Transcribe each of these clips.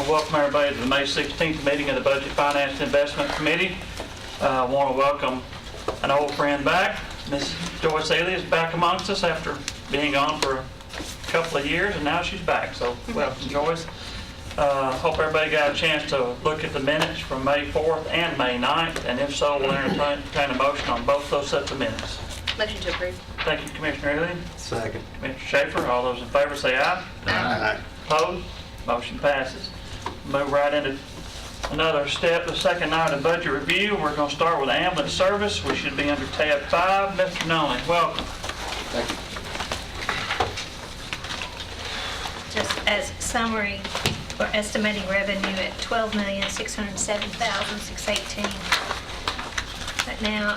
Well, welcome everybody to the May 16th meeting of the Budget Finance Investment Committee. I want to welcome an old friend back. Ms. Joyce Ely is back amongst us after being gone for a couple of years, and now she's back. So welcome, Joyce. Hope everybody got a chance to look at the minutes from May 4th and May 9th, and if so, we'll entertain a motion on both those sets of minutes. Motion to approve. Thank you, Commissioner Ely. Second. Mr. Schaefer, all those in favor say aye. Aye. Opposed? Motion passes. Move right into another step, the second item, budget review. We're going to start with ambulance service. We should be under tab 5. Mr. Nolan, welcome. Thank you. Just as summary, we're estimating revenue at $12,607,618. But now,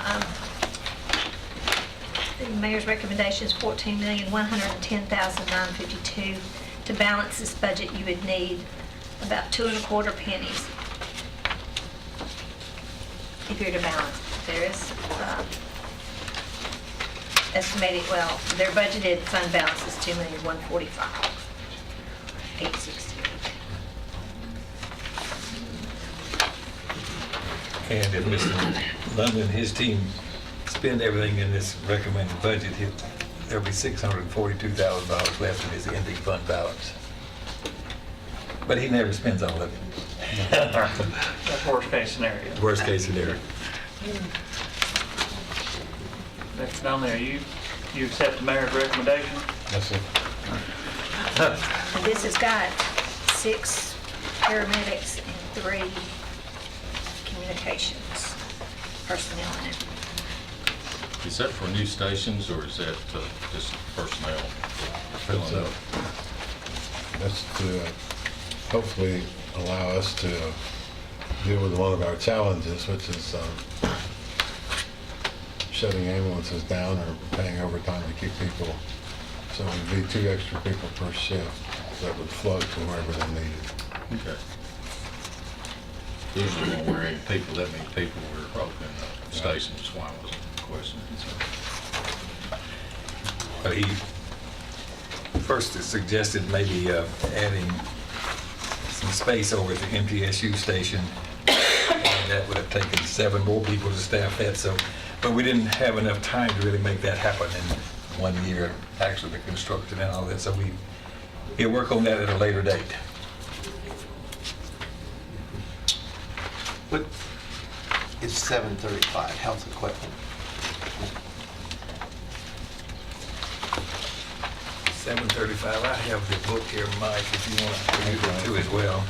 the mayor's recommendation is $14,110,952. To balance this budget, you would need about 2 1/4 pennies if you're to balance. There is estimated, well, their budgeted fund balance is $2,145,868. And if Mr. London and his team spend everything in this recommended budget, there'll be $642,000 left in his ending fund balance. But he never spends all of it. That's worst case scenario. Worst case scenario. Mr. Nolan, you accept the mayor's recommendation? Yes, sir. And this has got 6 paramedics and 3 communications personnel in it. Is that for new stations or is that just personnel? That's to hopefully allow us to deal with one of our challenges, which is shutting ambulances down or paying overtime to keep people. So it would be 2 extra people per shift that would float to wherever they're needed. Okay. Usually when we're in people, that many people, we're opening stations, that's why I was questioning. He first suggested maybe adding some space over at the MTSU station. And that would have taken 7 more people to staff that. But we didn't have enough time to really make that happen in 1 year, actually the construction and all that. So we'll work on that at a later date. What is 735, health equipment? 735, I have the book here, Mike, if you want to read it too as well.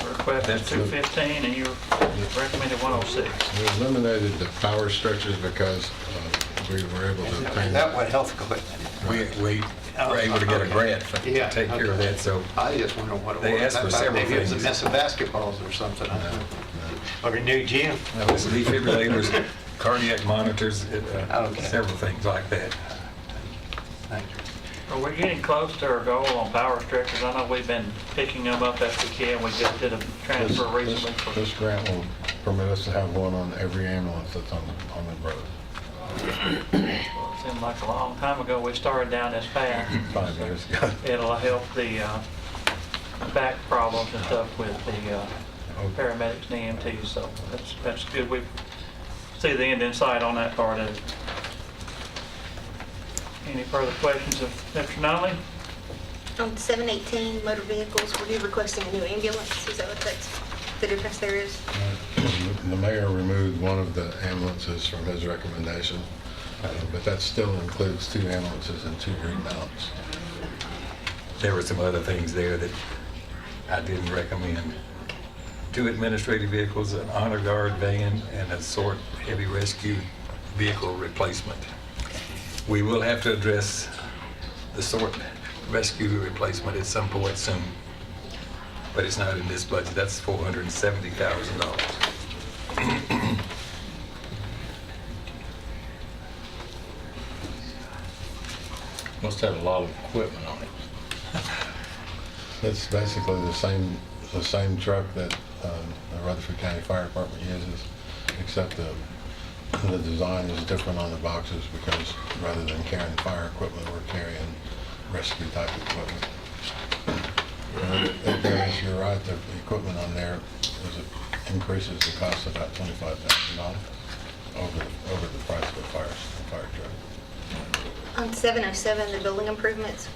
Request is 215 and you recommended 106. We eliminated the power stretchers because we were able to Is obtain. that what health equipment is? We were able to get a grant to Yeah, take care of okay. that, so I just wonder what it was. They asked for I thought several maybe it was a things. mess of basketballs or something. Or a new gym. that was defibrillators, cardiac monitors, Okay. several things like that. Thank you. Are we getting close to our goal on power stretchers? I know we've been picking them up as we can. We just did a transfer recently. This grant will permit us to have one on every ambulance that's on the road. It seemed like a long time ago we started down this path. 5 years ago. It'll help the back problems and stuff with the paramedics and EMTs, so that's good. We see the end in sight on that part of it. Any further questions of Mr. Nunley? On 718 motor vehicles, were you requesting a new ambulance? Is that what that's the difference there is? The mayor removed one of the ambulances from his recommendation, but that still includes 2 ambulances and 2 green mounts. There were some other things there that I didn't recommend. 2 administrative vehicles, an honor guard van, and a SORT heavy rescue vehicle replacement. We will have to address the SORT rescue replacement at some point soon, but it's not in this budget. That's $470,000. Must have a lot of equipment on it. It's basically the same truck that the Rutherford County Fire Department uses, except the The design is different on the boxes because rather than carrying fire equipment, we're carrying rescue type equipment. Darius, you're right, the equipment on there increases the cost about $25,000 over the price of a fire truck. On 707, the building improvements,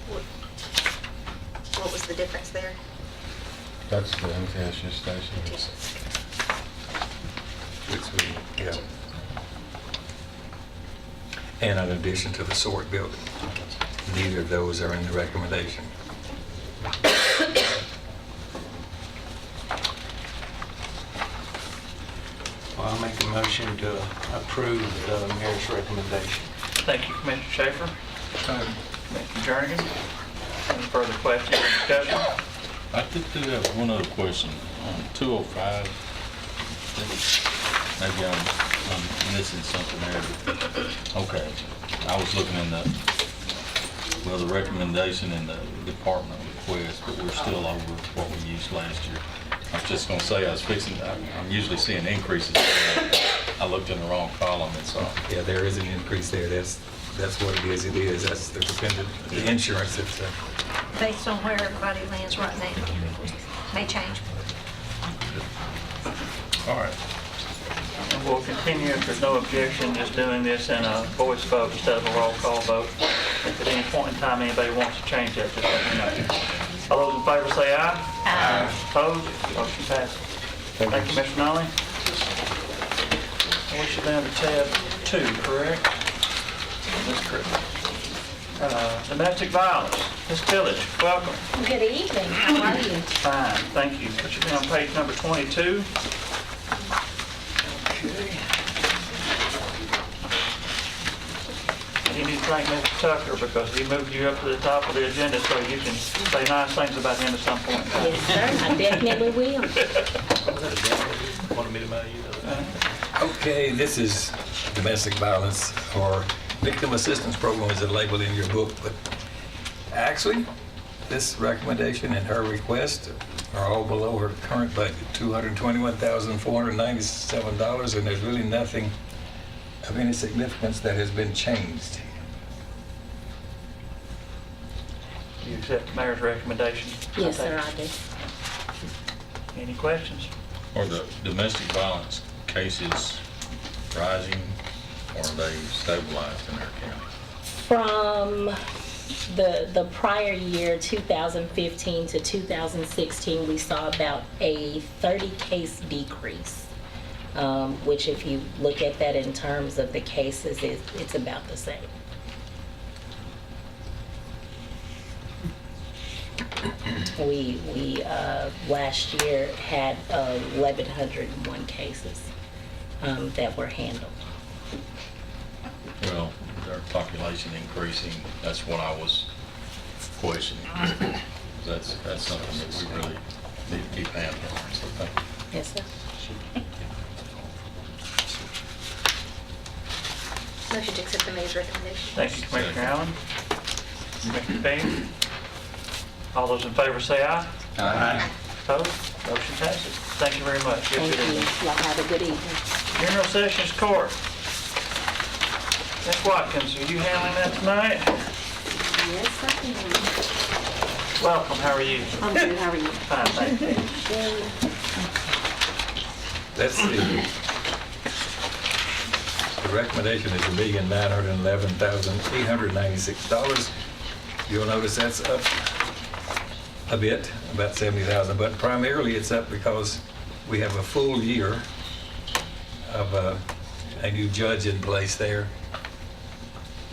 what was the difference there? That's the MTSU station. Which we, yeah. And in addition to the SORT building, neither of those are in the recommendation. Well, I'll make a motion to approve the mayor's recommendation. Thank you, Commissioner Schaefer. Commissioner Jernigan. Any further questions or discussion? I do have one other question on 205. Maybe I'm missing something there. Okay, I was looking in the recommendation in the department request, but we're still over what we used last year. I was just gonna say, I'm usually seeing increases. I looked in the wrong column and saw. Yeah, there is an increase there. That's what it is. It is. That's the dependent, the insurance. It's Based on where everybody lands right now. May change. All right. And we'll continue, if there's no objection, just doing this in a voice vote instead of a roll call vote. If at any point in time anybody wants to change that, just let me know. All those in favor say aye. Aye. Opposed? Motion passes. Thank you, Mr. Nolly. We should down to tab 2, correct? That's correct. Domestic violence. Ms. Tillage, welcome. Good evening, how are you? Fine, thank you. That should be on page number 22. Okay. You need to thank Mr. Tucker because he moved you up to the top of the agenda so you can say nice things about him at some point in time. Yes, sir, I definitely will. Wanted me to mail you that. okay. This is domestic violence or victim assistance program is a label in your book, but actually, this recommendation and her request are all below her current budget, $221,497, and there's really nothing of any significance that has been changed. You accept the mayor's recommendation? Yes, sir, I do. Any questions? Are the domestic violence cases rising or are they stabilized in our county? From the prior year, 2015 to 2016, we saw about a 30 case decrease, which if you look at that in terms of the cases, it's about the same. We last year had 1,101 cases that were handled. Well, our population increasing, that's what I was questioning. That's something that we really need to keep handling. So thank you. Yes, sir. Motion to accept the mayor's recommendation. Thank you, Commissioner Allen. Commissioner Payne. All those in favor say aye. Aye. Opposed? Motion passes. Thank you very much. Yes, Thank it is. you. Y'all have a good evening. General Sessions Court. Ms. Watkins, are you handling that tonight? Yes, I can. Welcome, how are you? I'm good, how are you? Fine, thank you. Let's see. The recommendation is $1,911,896. You'll notice that's up a bit, about 70,000, but primarily it's up because we have a full year of a new judge in place there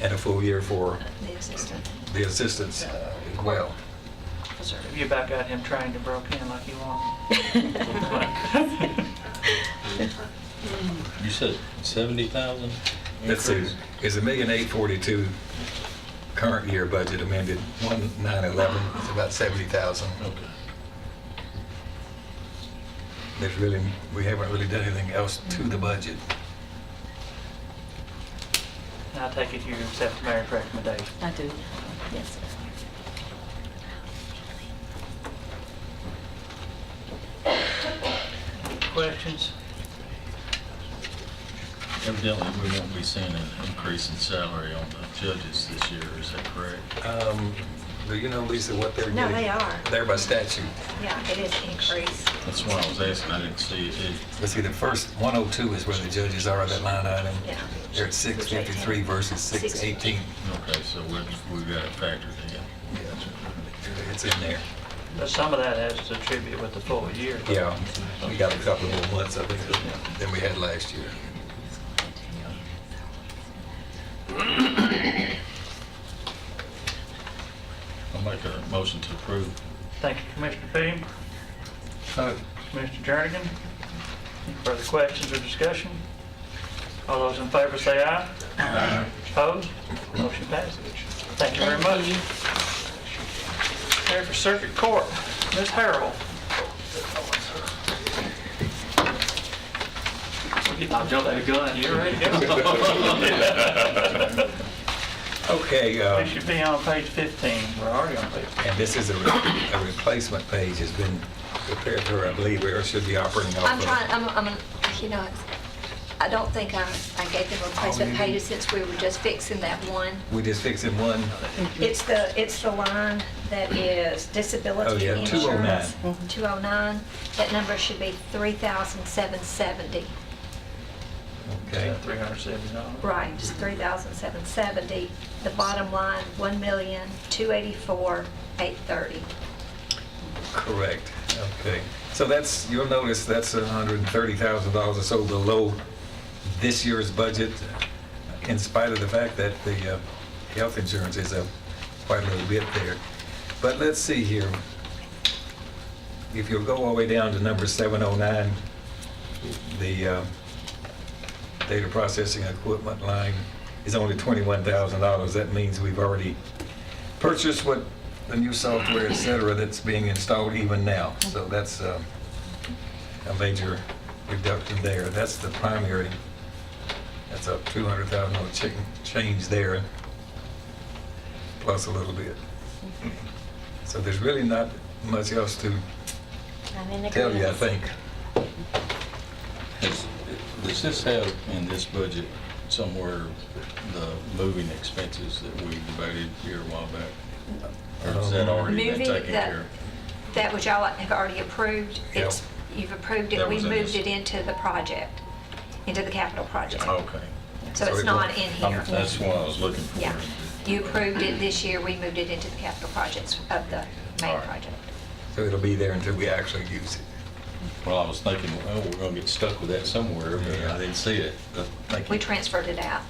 and a full year for The assistant. the assistants as well. Have you about got him trained and broke in like you want? You said 70,000? Let's see, it's $1,842,000 current year budget amended, 1,911, it's about 70,000. Okay. We haven't really done anything else to the budget. I take it you accept the mayor's recommendation. I do. Yes, sir. Questions? Evidently, we won't be seeing an increase in salary on the judges this year, is that correct? Do you know, Lisa, what they're No, getting? they are. They're by statute. Yeah, it is an increase. That's what I was asking, I didn't see it. Let's see, the first 102 is where the judges are, that line item. Yeah. They're at 653 versus 618. Okay, so we've got it factored in. Yeah, it's in there. But some of that has to attribute with the full year. Yeah, we got a couple more months, I think, than we had last year. I'll make a motion to approve. Thank you, Commissioner Petty. Commissioner Jernigan. Any further questions or discussion? All those in favor say aye. Aye. Opposed? Motion passes. Thank you very much. There for Circuit Court, Ms. Harrell. I'll jump at a gun. You ready to go? Okay, We should be on page 15. We're already on page 15. and this is a replacement page has been prepared for, I believe, where it should be operating off I'm of. trying, you know, I don't think I gave them replacement you pages since we were just fixing that one. We just fixing one. It's the line that is disability Oh, yeah, insurance. 209. 209. That number should be 3,770. Okay. $370. Right, just 3,770. The bottom line, 1,284,830. Correct. Okay. So that's, you'll notice that's $130,000 or so below this year's budget, in spite of the fact that the health insurance is up quite a little bit there. But let's see here. If you'll go all the way down to number 709, the data processing equipment line is only $21,000. That means we've already purchased what the new software, et cetera, that's being installed even now. So that's a major reduction there. That's the primary. That's a $200,000 change there, plus a little bit. So there's really not much else to tell you, I think. Does this have in this budget somewhere the moving expenses that we debated here a while back? Or has that already been Moving taken care of? that which y'all have already approved, Yep. you've approved it, That we was in moved this. it into the project, into the capital project. Okay. So So it's it not won't- in here. That's what I was looking for. Yeah. You approved it this year, we moved it into the capital projects of the main All right. project. So it'll be there until we actually use it. Well, I was thinking, well, we're gonna get stuck with that somewhere, but I didn't see it. But thank We you. transferred it out.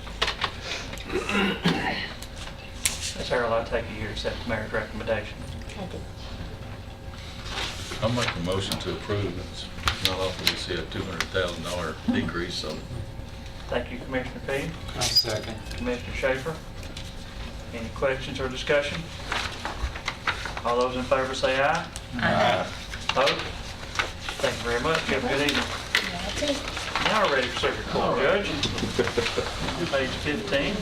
Ms. Harrell, I take it you accept the mayor's recommendation. I'll make a motion to approve. It's not often we see a $200,000 decrease, so Thank you, Commissioner Petty. I'll second. Commissioner Schaefer. Any questions or discussion? All those in favor say aye. Aye. Opposed? Thank you very much. You have a good evening. Now we're ready for Circuit Court, Judge. Page 15.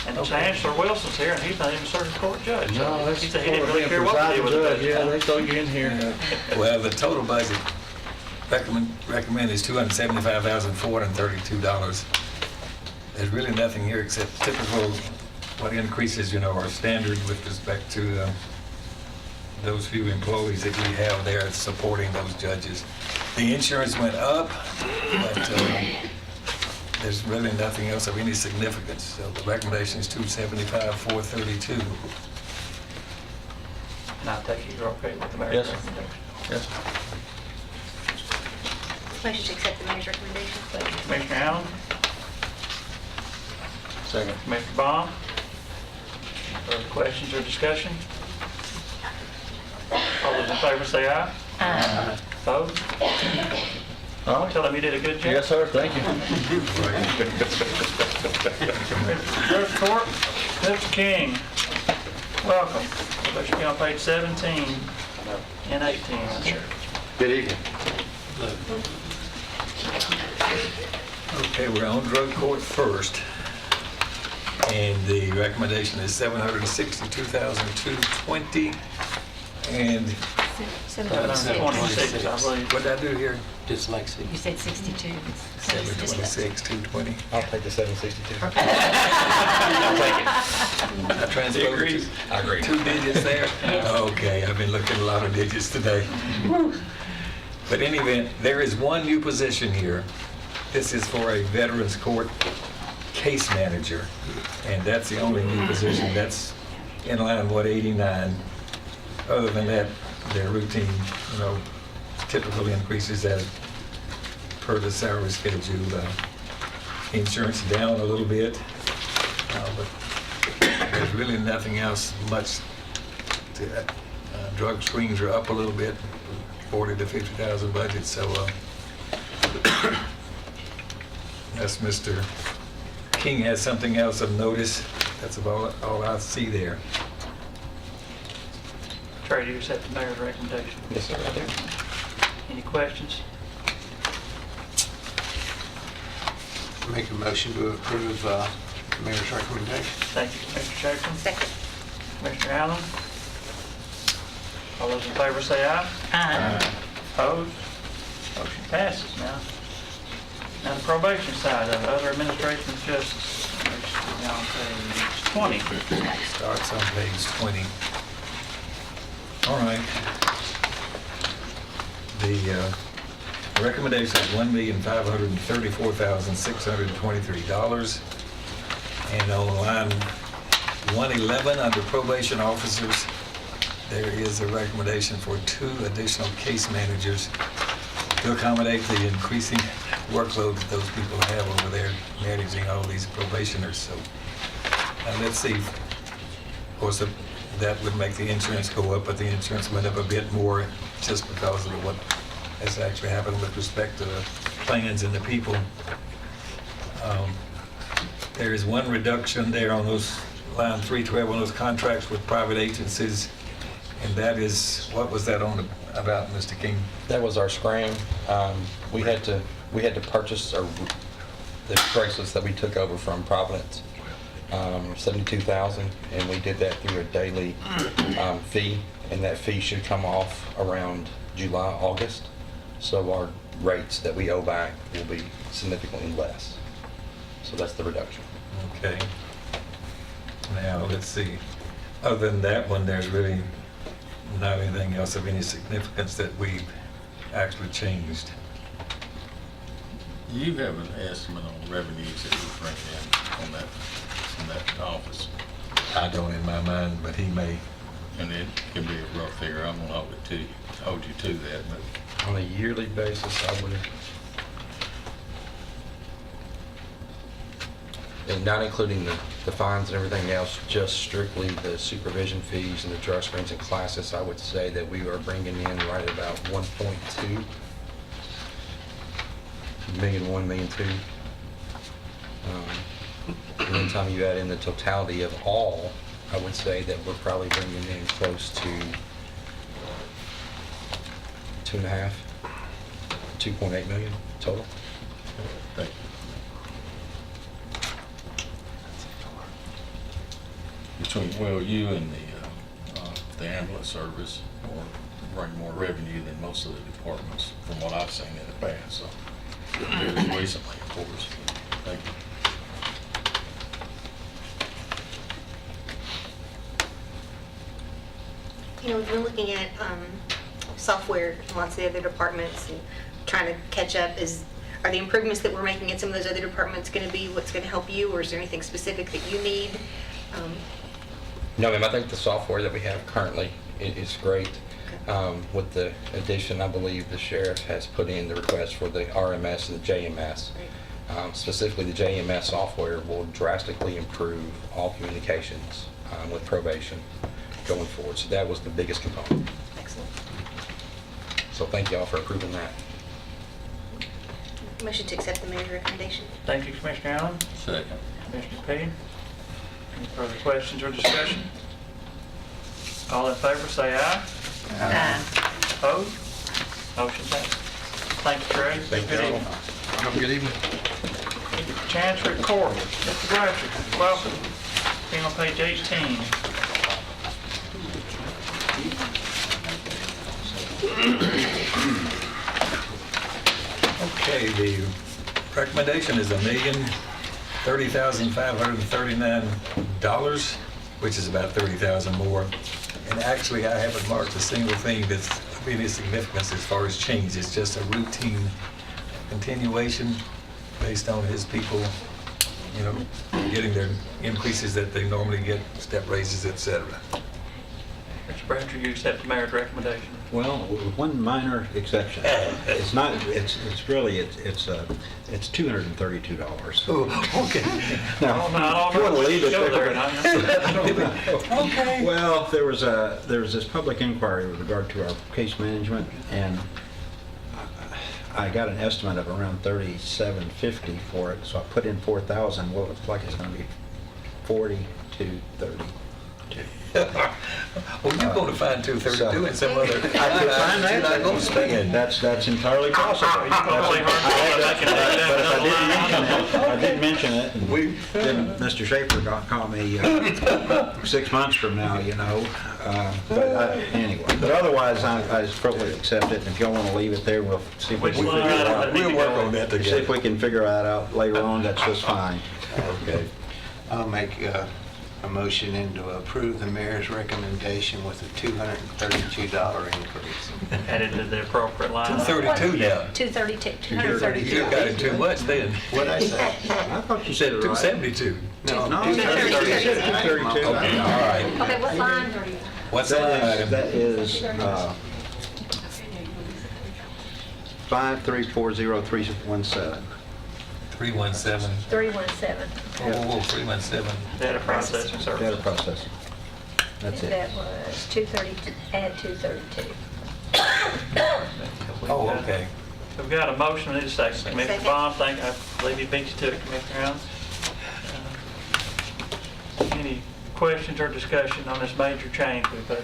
And Chancellor Wilson's here, and he's not even a Circuit Court judge. No, that's He said he didn't really care what to do with the budget. Yeah, they throw you in here. Well, the total budget recommended is $275,432. There's really nothing here except typical, what increases, are standard with respect to those few employees that we have there supporting those judges. The insurance went up, but there's really nothing else of any significance. So the recommendation is $275,432. And I take it you're okay with the mayor's Yes. recommendation. Yes. Motion to accept the mayor's recommendation. Thank you, Commissioner Allen. Second. Commissioner Baum. Further questions or discussion? All those in favor say aye. Aye. Opposed? All right. Tell them you did a good job. Yes, sir, thank you. Judge Court, Mr. King, welcome. We should be on page 17 and 18. Good evening. Okay, we're on drug court first. And the recommendation is $762,220. And 726, I believe. What did I do here? Dyslexia. You said 62. 726, 220. I'll take the 762. I transposed agrees? I agree. 2 digits there. Okay, I've been looking at a lot of digits today. But in any event, there is one new position here. This is for a Veterans Court case manager, and that's the only new position. That's in line with 89. Other than that, their routine, typical increases as per the salary schedule. Insurance down a little bit, but there's really nothing else much to that. Drug screens are up a little bit, 40 to 50,000 budget, so that's Mr. King has something else of notice. That's about all I see there. Trey, do you accept the mayor's recommendation? Yes, sir, I do. Any questions? Make a motion to approve the mayor's recommendation. Thank you, Commissioner Jackson. Second. Commissioner Allen? All those in favor say aye. Aye. Opposed? Motion passes now. Now the probation side of it, other administration of justice. Now on page 20. Starts on page 20. All right. The recommendation is $1,534,623. And on line 111, under probation officers, there is a recommendation for 2 additional case managers to accommodate the increasing workload that those people have over there managing all these probationers. So let's see. Of course, that would make the insurance go up, but the insurance went up a bit more just because of what has actually happened with respect to the plans and the people. There is one reduction there on those line 312 on those contracts with private agencies, and that is, what was that on about, Mr. King? That was our scram. We had to purchase the bracelets that we took over from Providence, 72,000, and we did that through a daily fee, and that fee should come off around July, August. So our rates that we owe back will be significantly less. So that's the reduction. Okay. Now, let's see. Other than that one, there's really not anything else of any significance that we've actually changed. You have an estimate on revenues that you bring in on that office, I don't in my mind, but he may. and it can be a rough figure. I'm gonna hold you to that, but On a yearly basis, I would, and not including the fines and everything else, just strictly the supervision fees and the drug screens and classes, I would say that we are bringing in right about 1.2 million, 1 million 2. And then time you add in the totality of all, I would say that we're probably bringing in close to 2.5, 2.8 million total. thank you. Between, well, you and the ambulance service bring more revenue than most of the departments, from what I've seen in the past, so, recently, of course. Thank you. We've been looking at software in lots of the other departments and trying to catch up. Are the improvements that we're making in some of those other departments going to be what's going to help you, or is there anything specific that you need? No, ma'am, I think the software that we have currently is great. With the addition, I believe the sheriff has put in the request for the RMS and the JMS. Specifically, the JMS software will drastically improve all communications with probation going forward. So that was the biggest component. Excellent. So thank you all for approving that. Motion to accept the mayor's recommendation. Thank you, Commissioner Allen. Second. Commissioner Payne. Any further questions or discussion? All in favor, say aye. Aye. Opposed? Motion passes. Thank you, Trey. Thank you Good all. evening. Have a good evening. Chancery Court, Mr. Bratcher, welcome. Being on page 18. Okay, the recommendation is $1,030,539, which is about $30,000 more. And actually, I haven't marked a single thing that's of any significance as far as change. It's just a routine continuation based on his people, you know, getting their increases that they normally get, step raises, et cetera. Mr. Bratcher, you accept the mayor's recommendation? Well, with one minor exception. It's not, it's really, it's $232. Oh, okay. Now, Oh, no, I if you don't want know to if leave we it should go there there. or not. Okay. Well, there was this public inquiry with regard to our case management, and I got an estimate of around $37.50 for it, so I put in $4,000. Well, it looks like it's going to be $42.32. Well, you're going to find 232 in some other. I could find that. You're not going to spend. That's entirely possible. You can play hard to get back and But I did mention it, and then Mr. Schaefer called me 6 months from now, you know. Anyway, but otherwise, I fully accept it, and if y'all want to leave it there, we'll see if we Which can line figure it item out. would need to We'll work go on that See if together. we can figure that out later on, that's just fine. Okay. I'll make a motion to approve the mayor's recommendation with a $232 increase. Added to the appropriate line. 232 now. 232. You got it too much then. What'd I say? I thought you You said said it right. 272. No, No, 232. 232. Okay, all right. Okay, what line? What's the line item? That is 5340317. 317. 317. Whoa, 317. Data processing Data service. processing. That's And it. that was 232, add 232. Oh, okay. We've got a motion, we need a second. Commissioner Second. Bond, I believe you beat you to it, Commissioner Allen. Any questions or discussion on this major change we've had?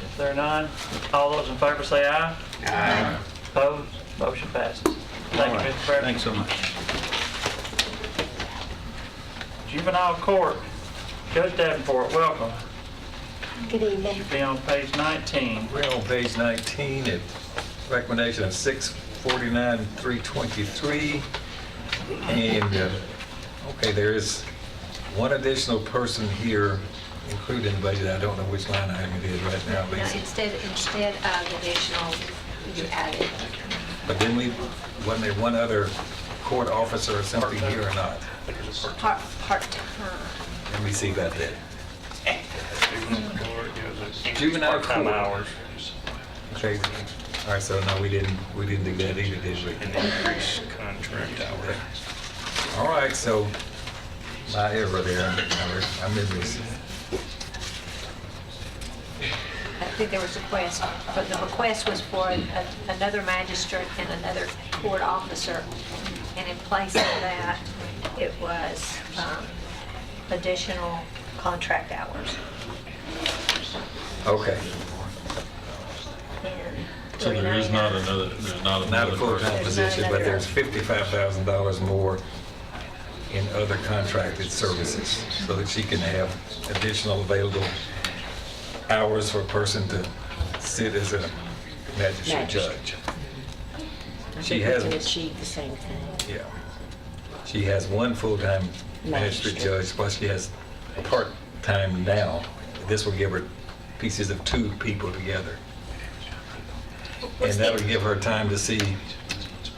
If there are none, all those in favor say aye. Aye. Opposed? Motion passes. Thank All you, right. Mr. President. Thanks so much. Juvenile Court, Judge Davenport, welcome. Good evening. Should be on page 19. We're on page 19 at recommendation of $649,323. And, okay, there is one additional person here included in the budget. I don't know which line item it is right now, Now, Lisa. instead of additional, you added But then wasn't there one other court officer or something here or not? part-time. Let me see about that. Juvenile Part-time court. hours. Okay. All right, so no, we didn't do that either, did we? And increase contract hours. All right, so my error there, I missed this. I think there was a request, but the request was for another magistrate and another court officer. And in place of that, it was additional contract hours. Okay. And So there is not another, Not a person. full-time There's position, not but another- there's $55,000 more in other contracted services so that she can have additional available hours for a person to sit as a magistrate judge. She has, We can achieve the same thing. yeah. She has one full-time magistrate Magistrate. judge, plus she has part-time now. This will give her pieces of two people together. And that'll give her time to see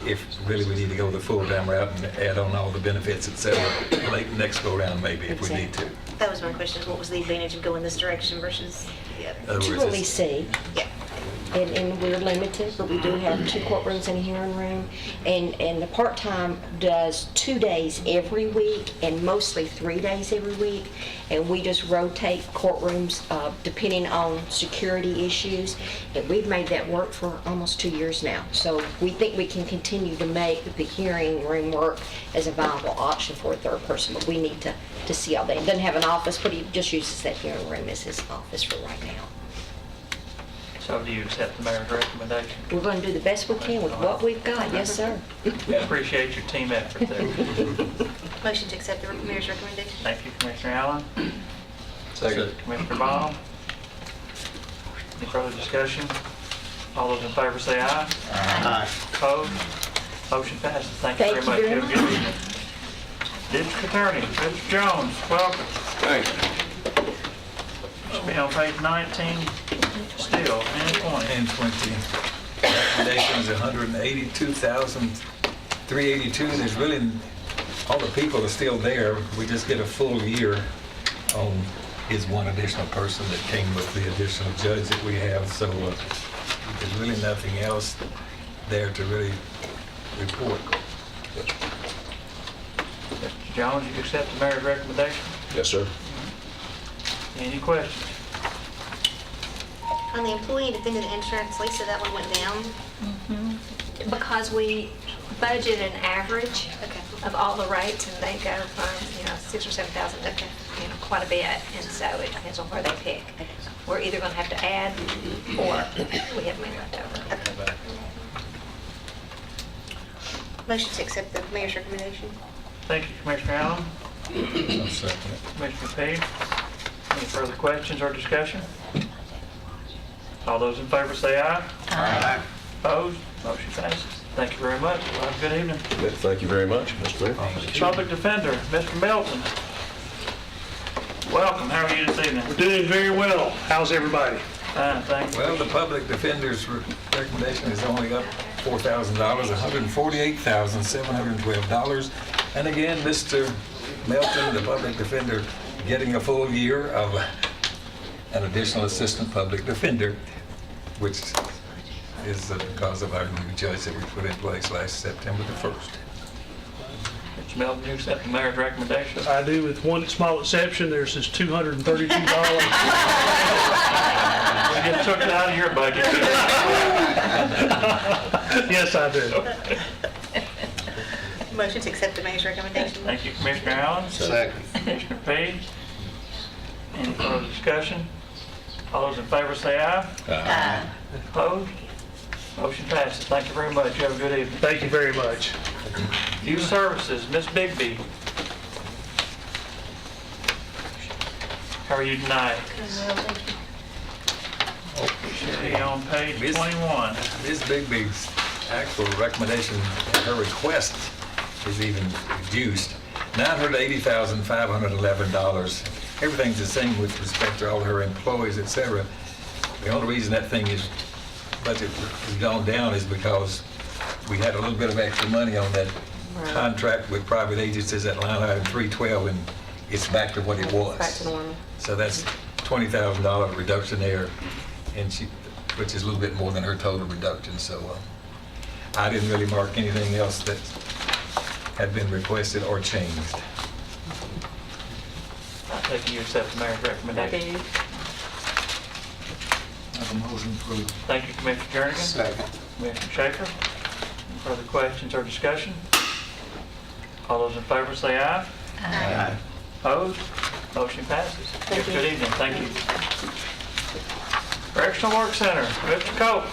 if really we need to go the full-time route and add on all the benefits, et cetera, next go-round maybe if we need to. That was my question, is what was the advantage of going this direction versus the other? In other To words, really it's- see, Yeah. and we're limited, but we do have 2 courtrooms and a hearing room. And the part-time does 2 days every week and mostly 3 days every week. And we just rotate courtrooms depending on security issues. And we've made that work for almost 2 years now. So we think we can continue to make the hearing room work as a viable option for a third person, but we need to see all that. He doesn't have an office, but he just uses that hearing room as his office for right now. So do you accept the mayor's recommendation? We're going to do the best we can with what we've got, yes, sir. We appreciate your team effort there. Motion to accept the mayor's recommendation? Thank you, Commissioner Allen. Second. Commissioner Bond. Any further discussion? All those in favor say aye. Aye. Opposed? Motion passes. Thank you very Thank you much. very Have a good evening. District Attorney, Mr. Jones, welcome. Thanks. Should be on page 19 still, and 20. And 20. Recommendations, 182,382. There's really, all the people are still there. We just get a full year on his one additional person that came with the additional judge that we have. So there's really nothing else there to really report. Mr. Jones, you accept the mayor's recommendation? Yes, sir. Any questions? On the employee and dependent insurance, Lisa, that one went down. Because we budget an average Okay. of all the rates, and they go from, $6,000 or $7,000 to, quite a bit, and so it depends on where they pick. We're either gonna have to add, or we have money left over. Motion to accept the mayor's recommendation. Thank you, Commissioner Allen. I'll second it. Commissioner Page. Any further questions or discussion? All those in favor say aye. Aye. Opposed? Motion passes. Thank you very much. Well, have a good evening. Thank you very much, Mr. Mayor. Public Defender, Mr. Melton. Welcome. How are you this evening? We're doing very well. How's everybody? Fine, thank you. Well, the public defender's recommendation is only up $4,000, $148,712. And again, Mr. Melton, the public defender, getting a full year of an additional assistant public defender, which is because of our new judge that we put in place last September the 1st. Mr. Melton, you accept the mayor's recommendation? I do, with one small exception. There's this $232. We just took it out of your budget. Yes, I do. Motion to accept the mayor's recommendation. Thank you, Commissioner Allen. Second. Commissioner Page. Any further discussion? All those in favor say aye. Aye. Opposed? Motion passes. Thank you very much. You have a good evening. Thank you very much. Youth Services, Ms. Bigby. How are you tonight? Should be on page 21. Ms. Bigby's actual recommendation, her request is even reduced, $980,511. Everything's the same with respect to all her employees, et cetera. The only reason that thing is, budget has gone down is because we had a little bit of extra money on that contract with private agencies at line item 312, and it's back to what it was. Back to normal. So that's $20,000 reduction there, and which is a little bit more than her total reduction. So I didn't really mark anything else that had been requested or changed. I take you accept the mayor's recommendation. Have a motion approved. Thank you, Commissioner Jernigan. Second. Commissioner Schaefer. Any further questions or discussion? All those in favor say aye. Aye. Opposed? Motion passes. Thank you. Good evening. Thank you. Correctional Work Center, Mr. Cope.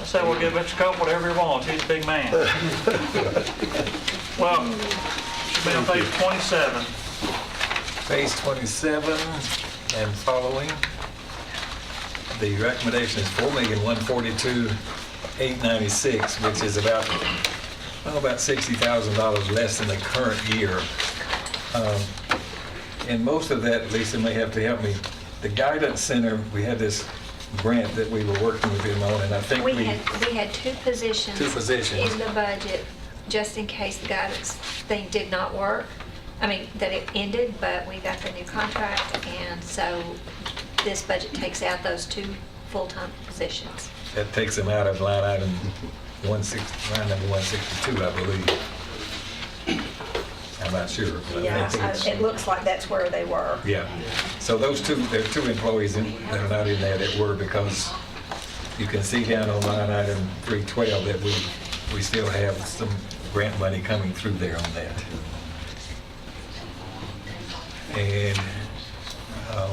I said we'll give Mr. Cope whatever he wants. He's a big man. Well, should be on page 27. Page 27 and following, the recommendation is $4,142,896, which is about $60,000 less than the current year. And most of that, Lisa may have to help me, the Guidance Center, we had this grant that we were working with them on, and I think We had two positions. Two positions. In the budget, just in case the guidance thing did not work. I mean, that it ended, but we got the new contract, and so this budget takes out those two full-time positions. that takes them out of line item 160, line number 162, I believe. I'm not sure. But I think it's- It looks like that's where they were. Yeah, so those two, there are two employees that are not in there that were, because you can see down on line item 312 that we still have some grant money coming through there on that. And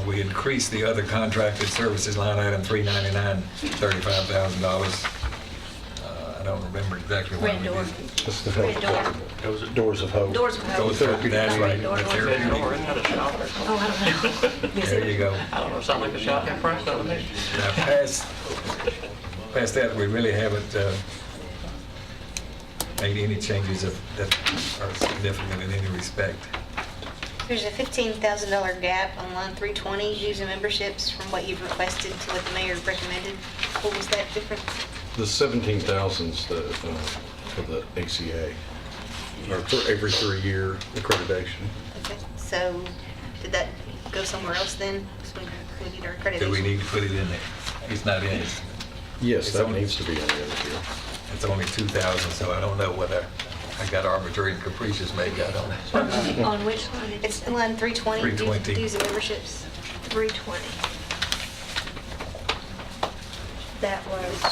we increased the other contracted services line item 399, $35,000. I don't remember exactly what Red we Door. did. Red Door. Doors of Hope. Doors of Hope. That's right. Doors The of therapy Hope. Or isn't that a shop or something? Oh, I don't know. Is There it? you go. I don't know, sound like a shop in Prescott to me. Now, past that, we really haven't made any changes that are significant in any respect. There's a $15,000 gap on line 320, dues and memberships, from what you've requested to what the mayor recommended. What was that difference? The 17,000's for the ACA, or for every 3-year accreditation. Okay, so did that go somewhere else then? So we need our accreditation? Do we need to put it in there? It's not in it. Yes, It's that only- needs to be in there this year. It's only 2,000, so I don't know whether I got arbitrary and capricious maybe, I don't know. On which line? did you It's say? line 320, 320. dues and memberships. 320. That was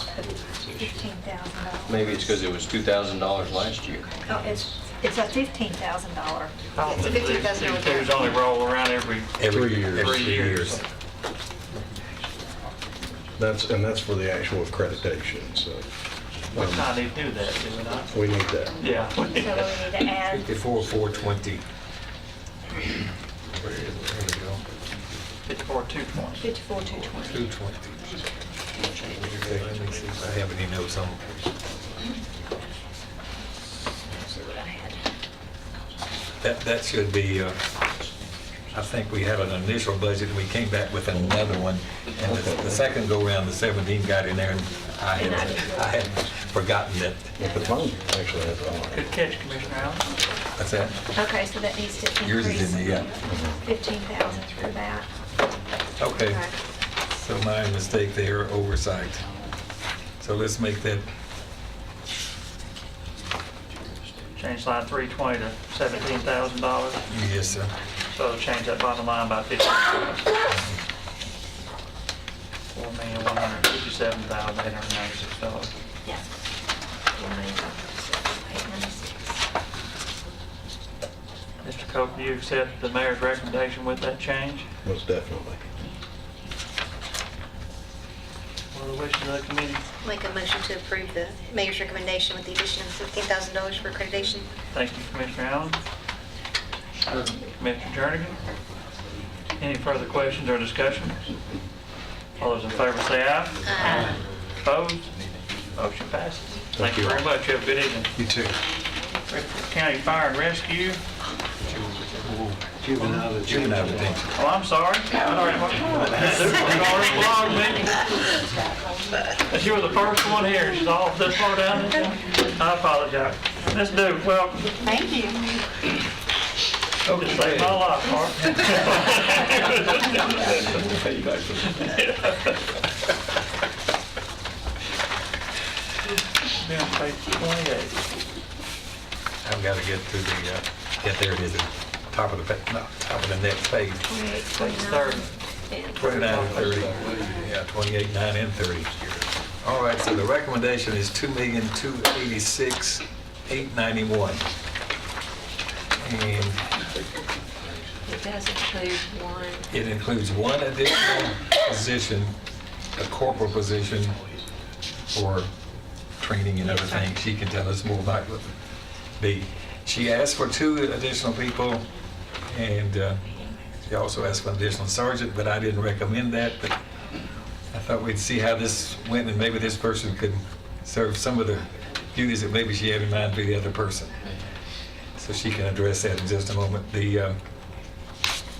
$15,000. Maybe it's because it was $2,000 last year. Oh, it's a $15,000. It's a $15,000 These only roll around every, 3 years. Every 3 years. That's for the actual accreditation, so we kind of need to do that, do we not? we need that. Yeah. So we need to add, 54,420. Where is it? There we go. 54,220. 54,220. 220. Okay, let me see if I have any notes on. See what I had. That should be, I think we had an initial budget and we came back with another one. And the second go round, the 17 got in there and I had forgotten that. Yeah, but mine actually has it on. Good catch, Commissioner Allen. What's that? Okay, so that needs to Yours is increase in there, yeah. 15,000 for that. Okay, Okay. so my mistake there, oversight. So let's make that, Change line 320 to $17,000. yes, sir. So it'll change that bottom line by 50,000. $4,157,896. Yeah. 4,896. Mr. Cope, do you accept the mayor's recommendation with that change? Most definitely. What are the wishes of the committee? Make a motion to approve the mayor's recommendation with the addition of $15,000 for accreditation. Thank you, Commissioner Allen. Commissioner Jernigan? Any further questions or discussion? All those in favor say aye. Aye. Opposed? Motion passes. Thank you very much. You have a good evening. You too. Redford County Fire and Rescue. Juvenile Juvenile detention. Oh, I'm sorry. I already blogged me. She was the first one here. She's all this far down. I apologize. Ms. Duke, welcome. Thank you. Just saved my life, Mark. Be on page 28. I've got to get to the, there it is, at the top of the, top of the next page. 28, Page 30. 29. 29 and 30. Yeah, 28, 9, and 30. All right, so the recommendation is $2,286,891. And It does include one. it includes one additional position, a corporal position for training and other things. She can tell us more about what she asked for 2 additional people, and she also asked for an additional sergeant, but I didn't recommend that. But I thought we'd see how this went, and maybe this person could serve some of the duties that maybe she had in mind for the other person. So she can address that in just a moment. The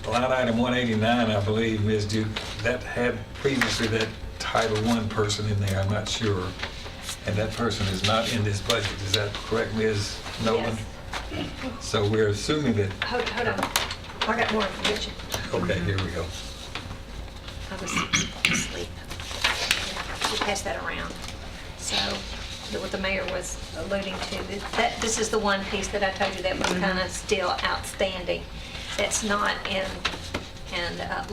line item 189, I believe, Ms. Duke, that had previously that Title I person in there, I'm not sure. And that person is not in this budget, is that correct, Ms. Nolan? Yes. So we're assuming that, Hold on. I got more information. okay, here we go. I was asleep. We passed that around. So what the mayor was alluding to, this is the one piece that I told you that was kind of still outstanding. That's not in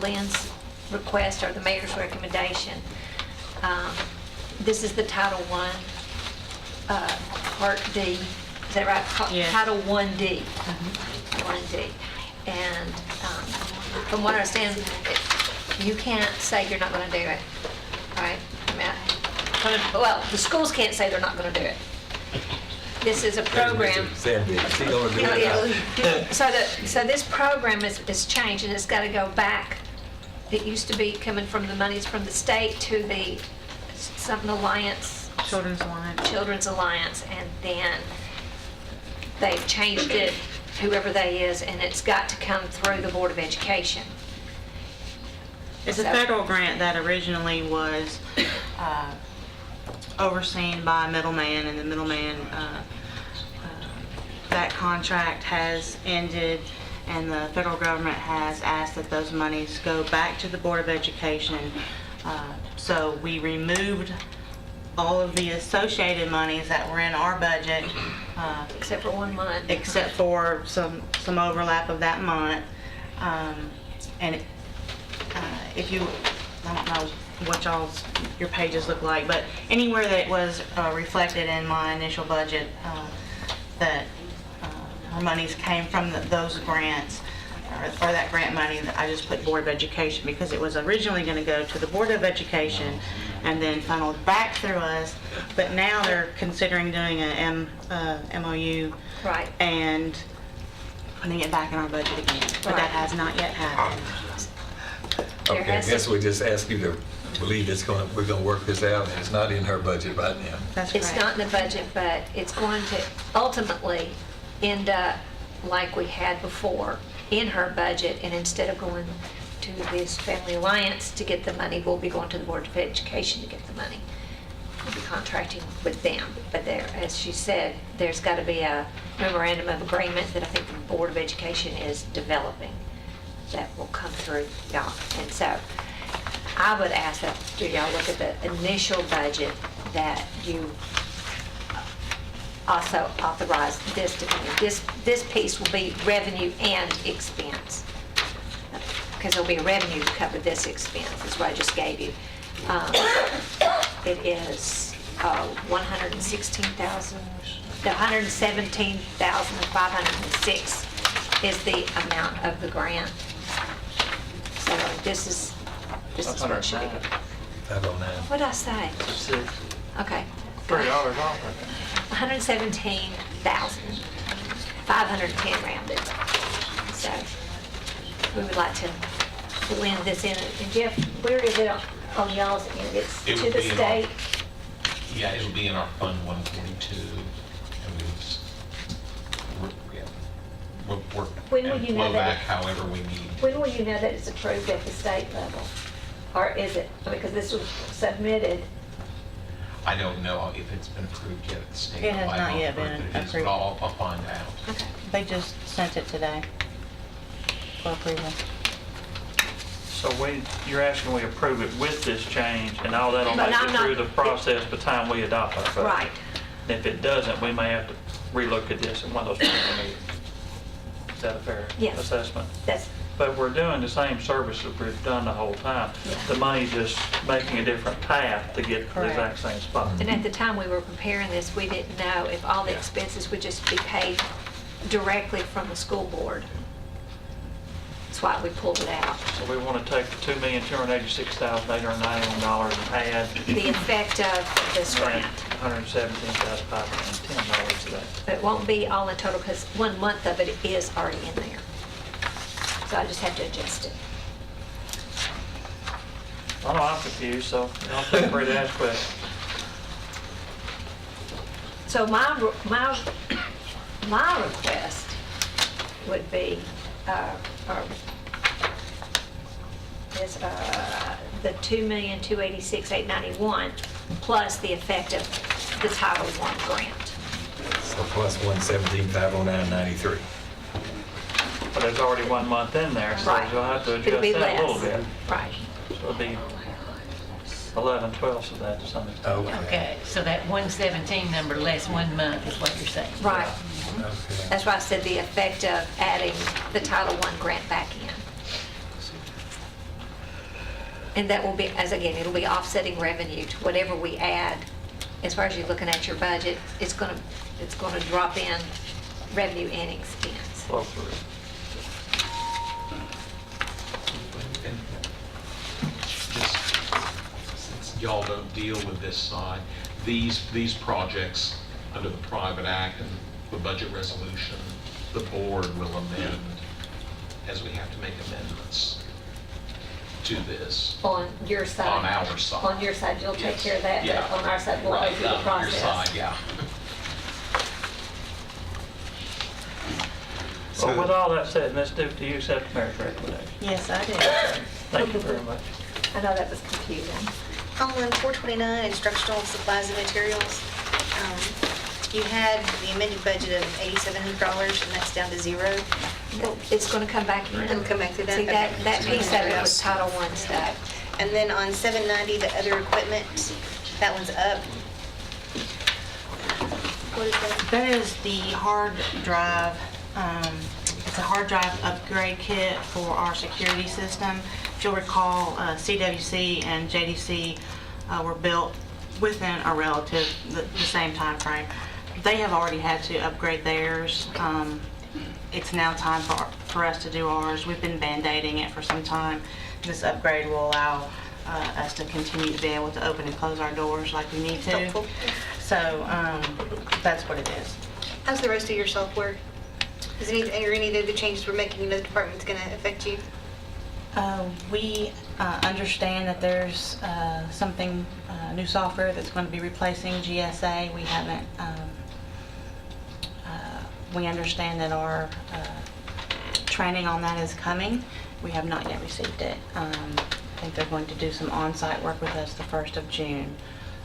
Lynn's request or the mayor's recommendation. This is the Title I, Part D. Is that right? Yeah. Title 1D. 1D. And from what I understand, you can't say you're not going to do it, right? I mean, well, the schools can't say they're not going to do it. this is a There's program. Mr. Sandy. Is he gonna do it? So this program is changed, and it's got to go back. It used to be coming from the monies from the state to the something alliance. Children's Alliance. Children's Alliance, and then they've changed it, whoever they is, and it's got to come through the Board of Education. It's a federal grant that originally was overseen by a middleman, and the middleman, that contract has ended, and the federal government has asked that those monies go back to the Board of Education. So we removed all of the associated monies that were in our budget, Except for 1 month. except for some overlap of that month. And if you, I don't know what your pages look like, but anywhere that was reflected in my initial budget, that our monies came from those grants, or that grant money, I just put Board of Education, because it was originally going to go to the Board of Education and then funneled back through us, but now they're considering doing a MOU Right. and putting it back in our budget again, but Right. that has not yet happened. There Okay, I has guess to- we just ask you to believe we're gonna work this out, and it's not in her budget right now. That's It's correct. not in the budget, but it's going to ultimately end up like we had before, in her budget, and instead of going to this Family Alliance to get the money, we'll be going to the Board of Education to get the money. We'll be contracting with them, but there, as she said, there's got to be a memorandum of agreement that I think the Board of Education is developing that will come through y'all. And so I would ask that y'all look at the initial budget, that you also authorize this to come in. This piece will be revenue and expense, because there'll be a revenue to cover this expense, is what I just gave you. It is 117,506 is the amount of the grant. So this is what it should be. 509. What did I say? $6 Okay. off, I think. 117,510 rounded. So we would like to blend this in. And Jeff, where is it on y'all's end? It's It to would the be in state? Yeah, it'll be in our Fund 142, and we would just, work When will and you know flow that back however we need. When will you know that it's approved at the state level? Or is it, because this was submitted, I don't know if it's been approved yet at the state. It has level. I not don't yet know if been it is, approved. But I'll find out. okay. They just sent it today for approval. So you're asking we approve it with this change, and all that'll But make I'm it not- through the process by the time we adopt our budget. Right. And if it doesn't, we may have to relook at this in one of those future meetings. Is that a fair Yes. assessment? That's, But we're doing the same services we've done the whole time. Yeah. The money's just making a different path to get to the exact same spot. and at the time we were preparing this, we didn't know if all the expenses would just be paid directly from the school board. That's why we pulled it out. So we want to take the $2,286,891 and add The effect of this grant. $117,510 to that. But it won't be all in total, because 1 month of it is already in there. So I just have to adjust it. I know I'm confused, so y'all feel free to ask questions. So my request would be, the $2,286,891 plus the effect of the Title I grant. So plus 117,509.93. But there's already 1 month in there, so Right. you'll have to It'll adjust be that a little less. bit. Right. So it'll be 11/12 of that to some extent. Okay, so that 117 number less 1 month is what you're saying? Right. Okay. That's why I said the effect of adding the Title I grant back in. And that will be, as again, it'll be offsetting revenue to whatever we add. As far as you're looking at your budget, it's gonna drop in revenue and expense. Flow through. And just, since y'all don't deal with this side, these projects under the private act and the budget resolution, the board will amend as we have to make amendments to this. On your side? On our side. On your side, you'll take Yes. care of that, Yeah. but on our side, we'll go Right, through the on process. your side, yeah. Well, with all that said, Ms. Duke, do you accept the mayor's recommendation? Yes, I do. Thank you very much. I know that was confusing. On 429, instructional supplies and materials, you had the amended budget of $8,700, and that's down to zero. Well, it's going to come back in. It'll come back through that? See, that Okay. piece of it was Title I stuff. And then on 790, the other equipment, that one's up. What is that? That is the hard drive, it's a hard drive upgrade kit for our security system. If you'll recall, CWC and JDC were built within a relative, the same time frame. They have already had to upgrade theirs. It's now time for us to do ours. We've been band-aiding it for some time. This upgrade will allow us to continue to be able to open and close our doors like we need to. Helpful. So that's what it is. How's the rest of your software? Is any of the changes we're making in the department going to affect you? We understand that there's something, new software that's going to be replacing GSA. We haven't, we understand that our training on that is coming. We have not yet received it. I think they're going to do some on-site work with us the 1st of June.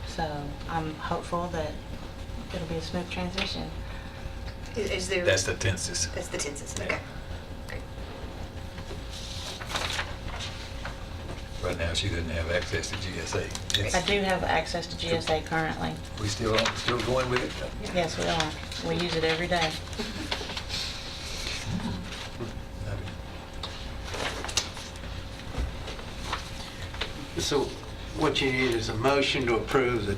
So I'm hopeful that it'll be a smooth transition. Is there? That's the tenses. That's the tenses, okay. Great. Right now, she doesn't have access to GSA. It's- I do have access to GSA currently. We still going with it? Yes, we are. We use it every day. So what you need is a motion to approve the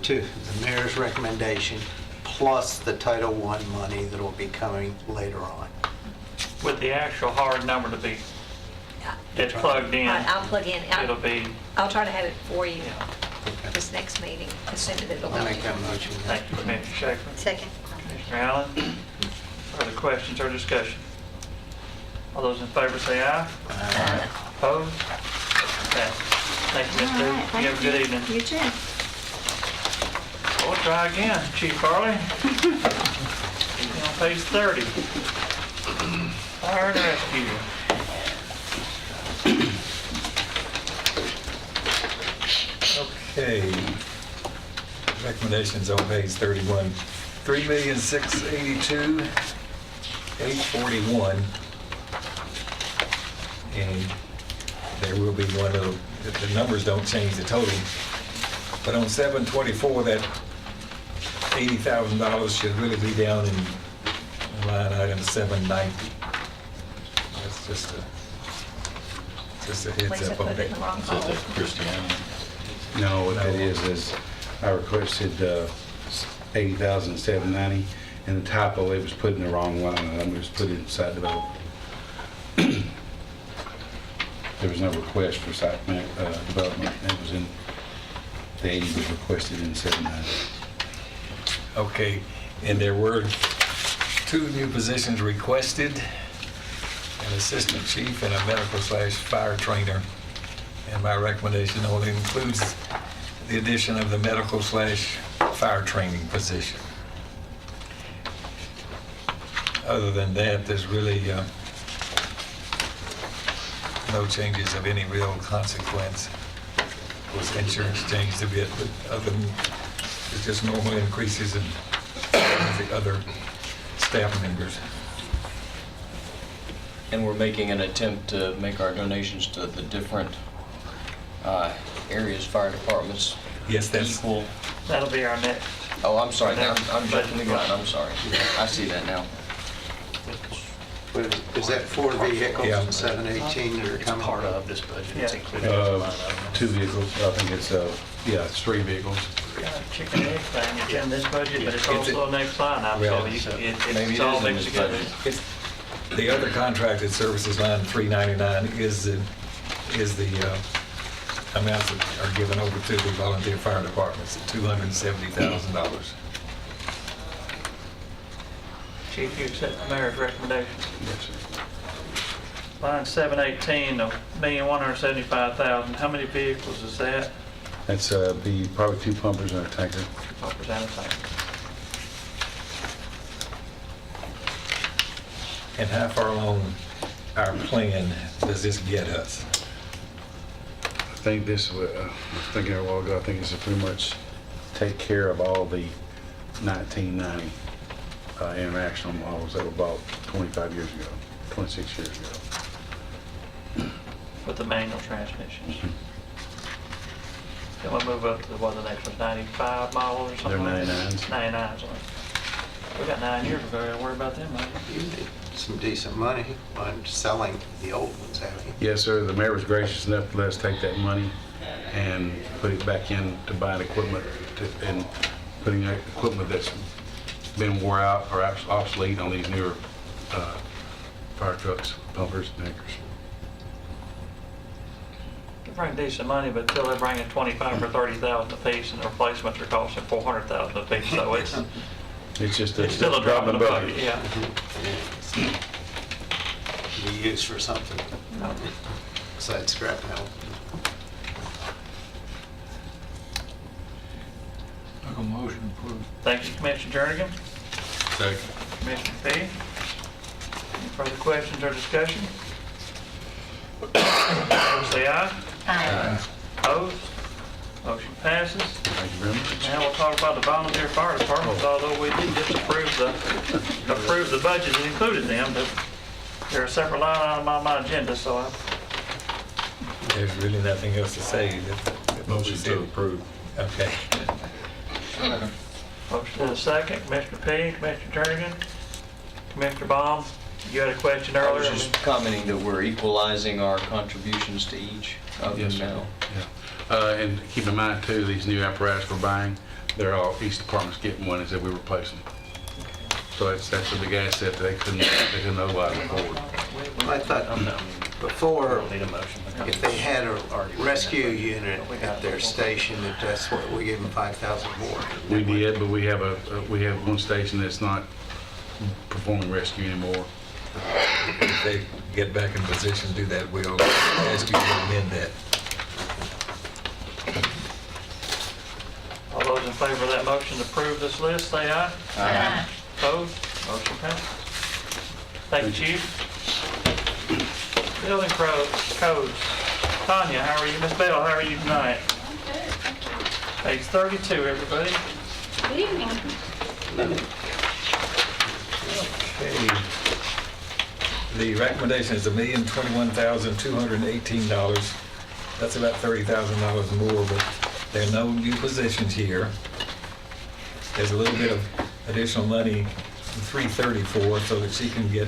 mayor's recommendation plus the Title I money that will be coming later on. With the actual hard number to be, get plugged in. I'll plug in. It'll be, I'll try to have it for you this next meeting, as soon as it'll go. I'll make that motion. thank you, Commissioner Schaefer. Second. Commissioner Allen, further questions or discussion? All those in favor say aye. Aye. Opposed? Passed. Thank you, Ms. All right, Duke. You have a good evening. You too. We'll try again, Chief Farley. On page 30. Fire and rescue. Okay. Recommendations on page 31. $3,682,841. And there will be one of, the numbers don't change the total. But on 724, that $80,000 should really be down in line item 790. That's just a heads Lisa up put on it in the that. wrong Is that column. Christiana? No, what that is I requested 80,790, and the typo, it was put in the wrong line. It was put in site development. There was no request for site development. It was in, the 80 was requested in 790. Okay, and there were 2 new positions requested, an assistant chief and a medical/fire trainer. And my recommendation only includes the addition of the medical/fire training position. Other than that, there's really no changes of any real consequence. Of course, insurance changed a bit, but other than, it's just normal increases in the other staff members. And we're making an attempt to make our donations to the different areas, fire departments. Yes, that's equal. That'll be our next. Oh, I'm sorry, I'm jumping the gun, I'm sorry. I see that now. Is that 4 vehicles Yeah. and 718 that are coming? Part of this budget, it's Yeah. included in the line item. 2 vehicles, I think it's, it's 3 vehicles. Chicken egg thing, it's in this budget, but it's also a next line item, Well, so maybe it's it all is in mixed this together. budget. It's, the other contracted services line, 399, is the amounts that are given over to the volunteer fire departments, $270,000. Chief, you accept the mayor's recommendation? Yes, sir. Line 718, $1,175,000. How many vehicles is that? That's be probably 2 pumpers and a tanker. Pumpers and a tanker. And how far along our plan does this get us? I think this, I was thinking a while ago, I think this will pretty much take care of all the 1990 international models that were bought 25 years ago, 26 years ago. With the manual transmissions. Then we'll move up to what the next one's 95 model or something? They're like that? 99s. 99s. We got 9 years ago, don't worry about them, man. You made some decent money on selling the old ones, haven't you? Yes, sir. The mayor was gracious enough to let us take that money and put it back in to buying equipment and putting equipment that's been wore out or obsolete on these newer fire trucks, pumpers, and tankers. They bring decent money, but until they bring in 25 or 30,000 apiece, and the replacements are costing 400,000 apiece, so it's It's still a drop in the bucket, yeah. Be used for something besides scrap metal. Make a motion approved. Thank you, Commissioner Jernigan. Second. Commissioner Fee. Any further questions or discussion? Say aye. Aye. Opposed? Motion passes. Thank you very much. Now we'll talk about the volunteer fire departments, although we did just approve the budget that included them, but they're a separate line item on my agenda, so There's really nothing else to say. Motion to approve. Okay. motion and a second. Commissioner P, Commissioner Jernigan, Commissioner Baum, you had a question I earlier? was just commenting that we're equalizing our contributions to each of them Yes, sir. now. Yeah. And keep in mind too, these new apparatus we're buying, they're all, each department's getting one as if we replace them. So that's a big asset that they couldn't otherwise afford. I thought before, if they had a rescue unit at their station, that's what we give them 5,000 more. We did, but we have one station that's not performing rescue anymore. If they get back in position to do that, we'll ask you to amend that. All those in favor of that motion to approve this list, say aye. Aye. Opposed? Motion passes. Thank you, Chief. Building codes. Tanya, how are you? Miss Bell, how are you tonight? Page 32, everybody. Good evening. Okay. The recommendation is $1,021,218. That's about $30,000 more, but there are no new positions here. There's a little bit of additional money, 334, so that she can get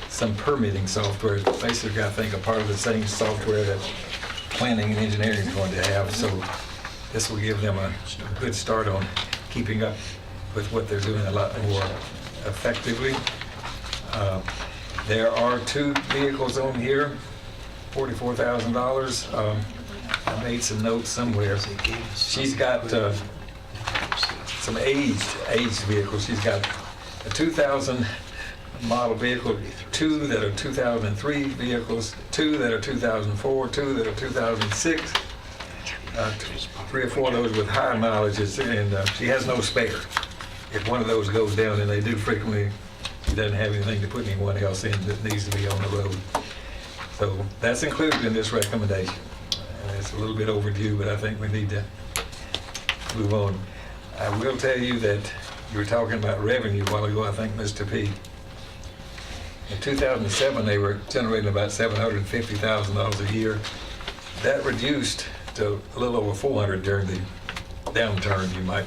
some permitting software. Basically, I think a part of the same software that planning and engineering is going to have. So this will give them a good start on keeping up with what they're doing a lot more effectively. There are 2 vehicles on here, $44,000. I made some notes somewhere. She's got some aged vehicles. She's got a 2000 model vehicle, 2 that are 2003 vehicles, 2 that are 2004, 2 that are 2006, 3 or 4 of those with high mileages, and she has no spare. If one of those goes down, and they do frequently, she doesn't have anything to put anyone else in that needs to be on the road. So that's included in this recommendation. It's a little bit overdue, but I think we need to move on. I will tell you that you were talking about revenue a while ago, I think, Mr. P. In 2007, they were generating about $750,000 a year. That reduced to a little over 400 during the downturn, you might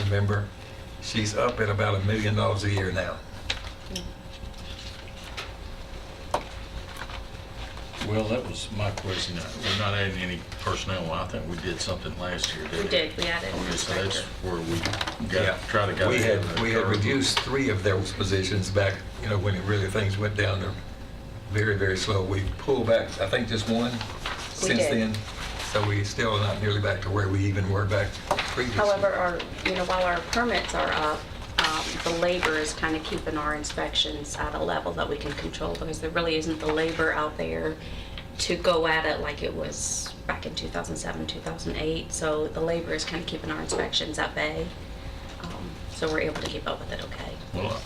remember. She's up at about $1 million a year now. Well, that was my question. We're not adding any personnel. I think we did something last year, didn't we? We did, we added an Okay, so that's inspector. where we Yeah. try to get. We had reduced 3 of those positions back, when it really, things went down to very, very slow. We pulled back, I think, just 1 since did. then. So we still not nearly back to where we even were back previously. However, while our permits are up, The labor is kind of keeping our inspections at a level that we can control because there really isn't the labor out there to go at it like it was back in 2007, 2008. So the labor is kind of keeping our inspections at bay. So we're able to keep up with it okay. Well,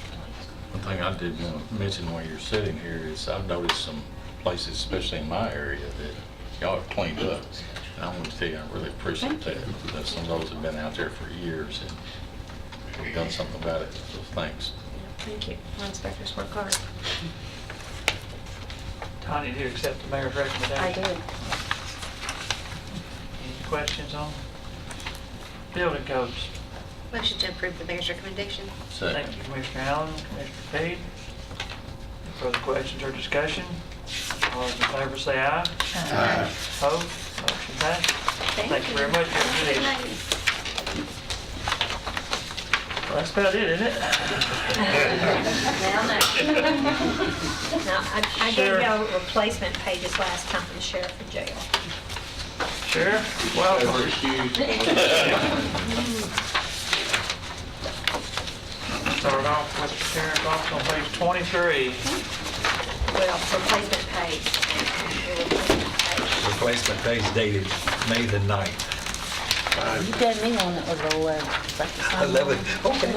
one thing I did want to mention while you're sitting here is I've noticed some places, especially in my area, that y'all have cleaned up. And I want to tell you, I really appreciate that. That some of those have been out there for years and we've done something about it. So thanks. Thank you. Our inspectors work hard. Tanya, do you accept the mayor's recommendation? I do. Any questions on building codes? Motion to approve the mayor's recommendation. Thank you, Commissioner Allen, Commissioner Pete. Any further questions or discussion? All those in favor say aye. Aye. Opposed? Motion passed. Thank you very much. Have a good evening. Well, that's about it, isn't it? Now, I gave Sure. y'all replacement pages last time for the sheriff and jail. Sheriff, welcome. Start off with the sheriff's office on page 23. Well, replacement page. Replacement page dated May the 9th. You got me on it, like the same 11. Okay. I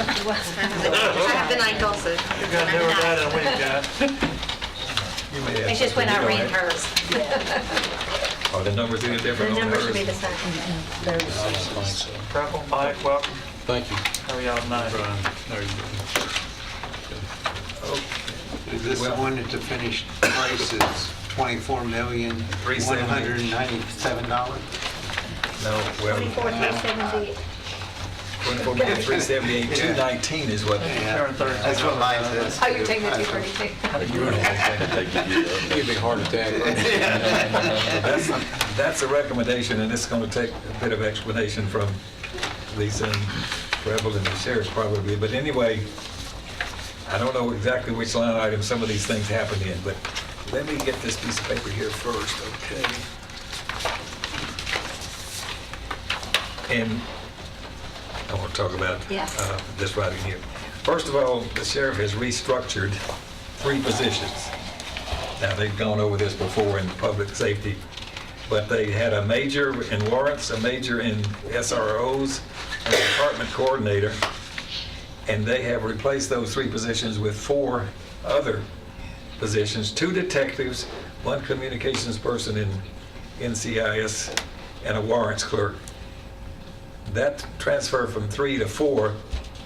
have the 9th also. You're gonna do with that in a week, guys. You may have It's just when I something to read do on it. hers. Are the numbers any The different on numbers hers? should be the same. Purple, Mike, welcome. Thank you. How are y'all tonight? Brian, how are you doing? Is this the one that the finished price is $24,197? No, well, 24,370. 24,378, 219 is what. Yeah, that's what mine says. Oh, you're taking the 232. Give me a heart attack. That's a recommendation, and it's going to take a bit of explanation from Lisa and Rebel and the sheriff probably. But anyway, I don't know exactly which line item some of these things happen in, but let me get this piece of paper here first, okay? And I want to talk about Yes. this right in here. First of all, the sheriff has restructured 3 positions. Now, they've gone over this before in public safety, but they had a major in warrants, a major in SROs, and a department coordinator, and they have replaced those 3 positions with 4 other positions, 2 detectives, 1 communications person in NCIS, and a warrants clerk. That transfer from 3 to 4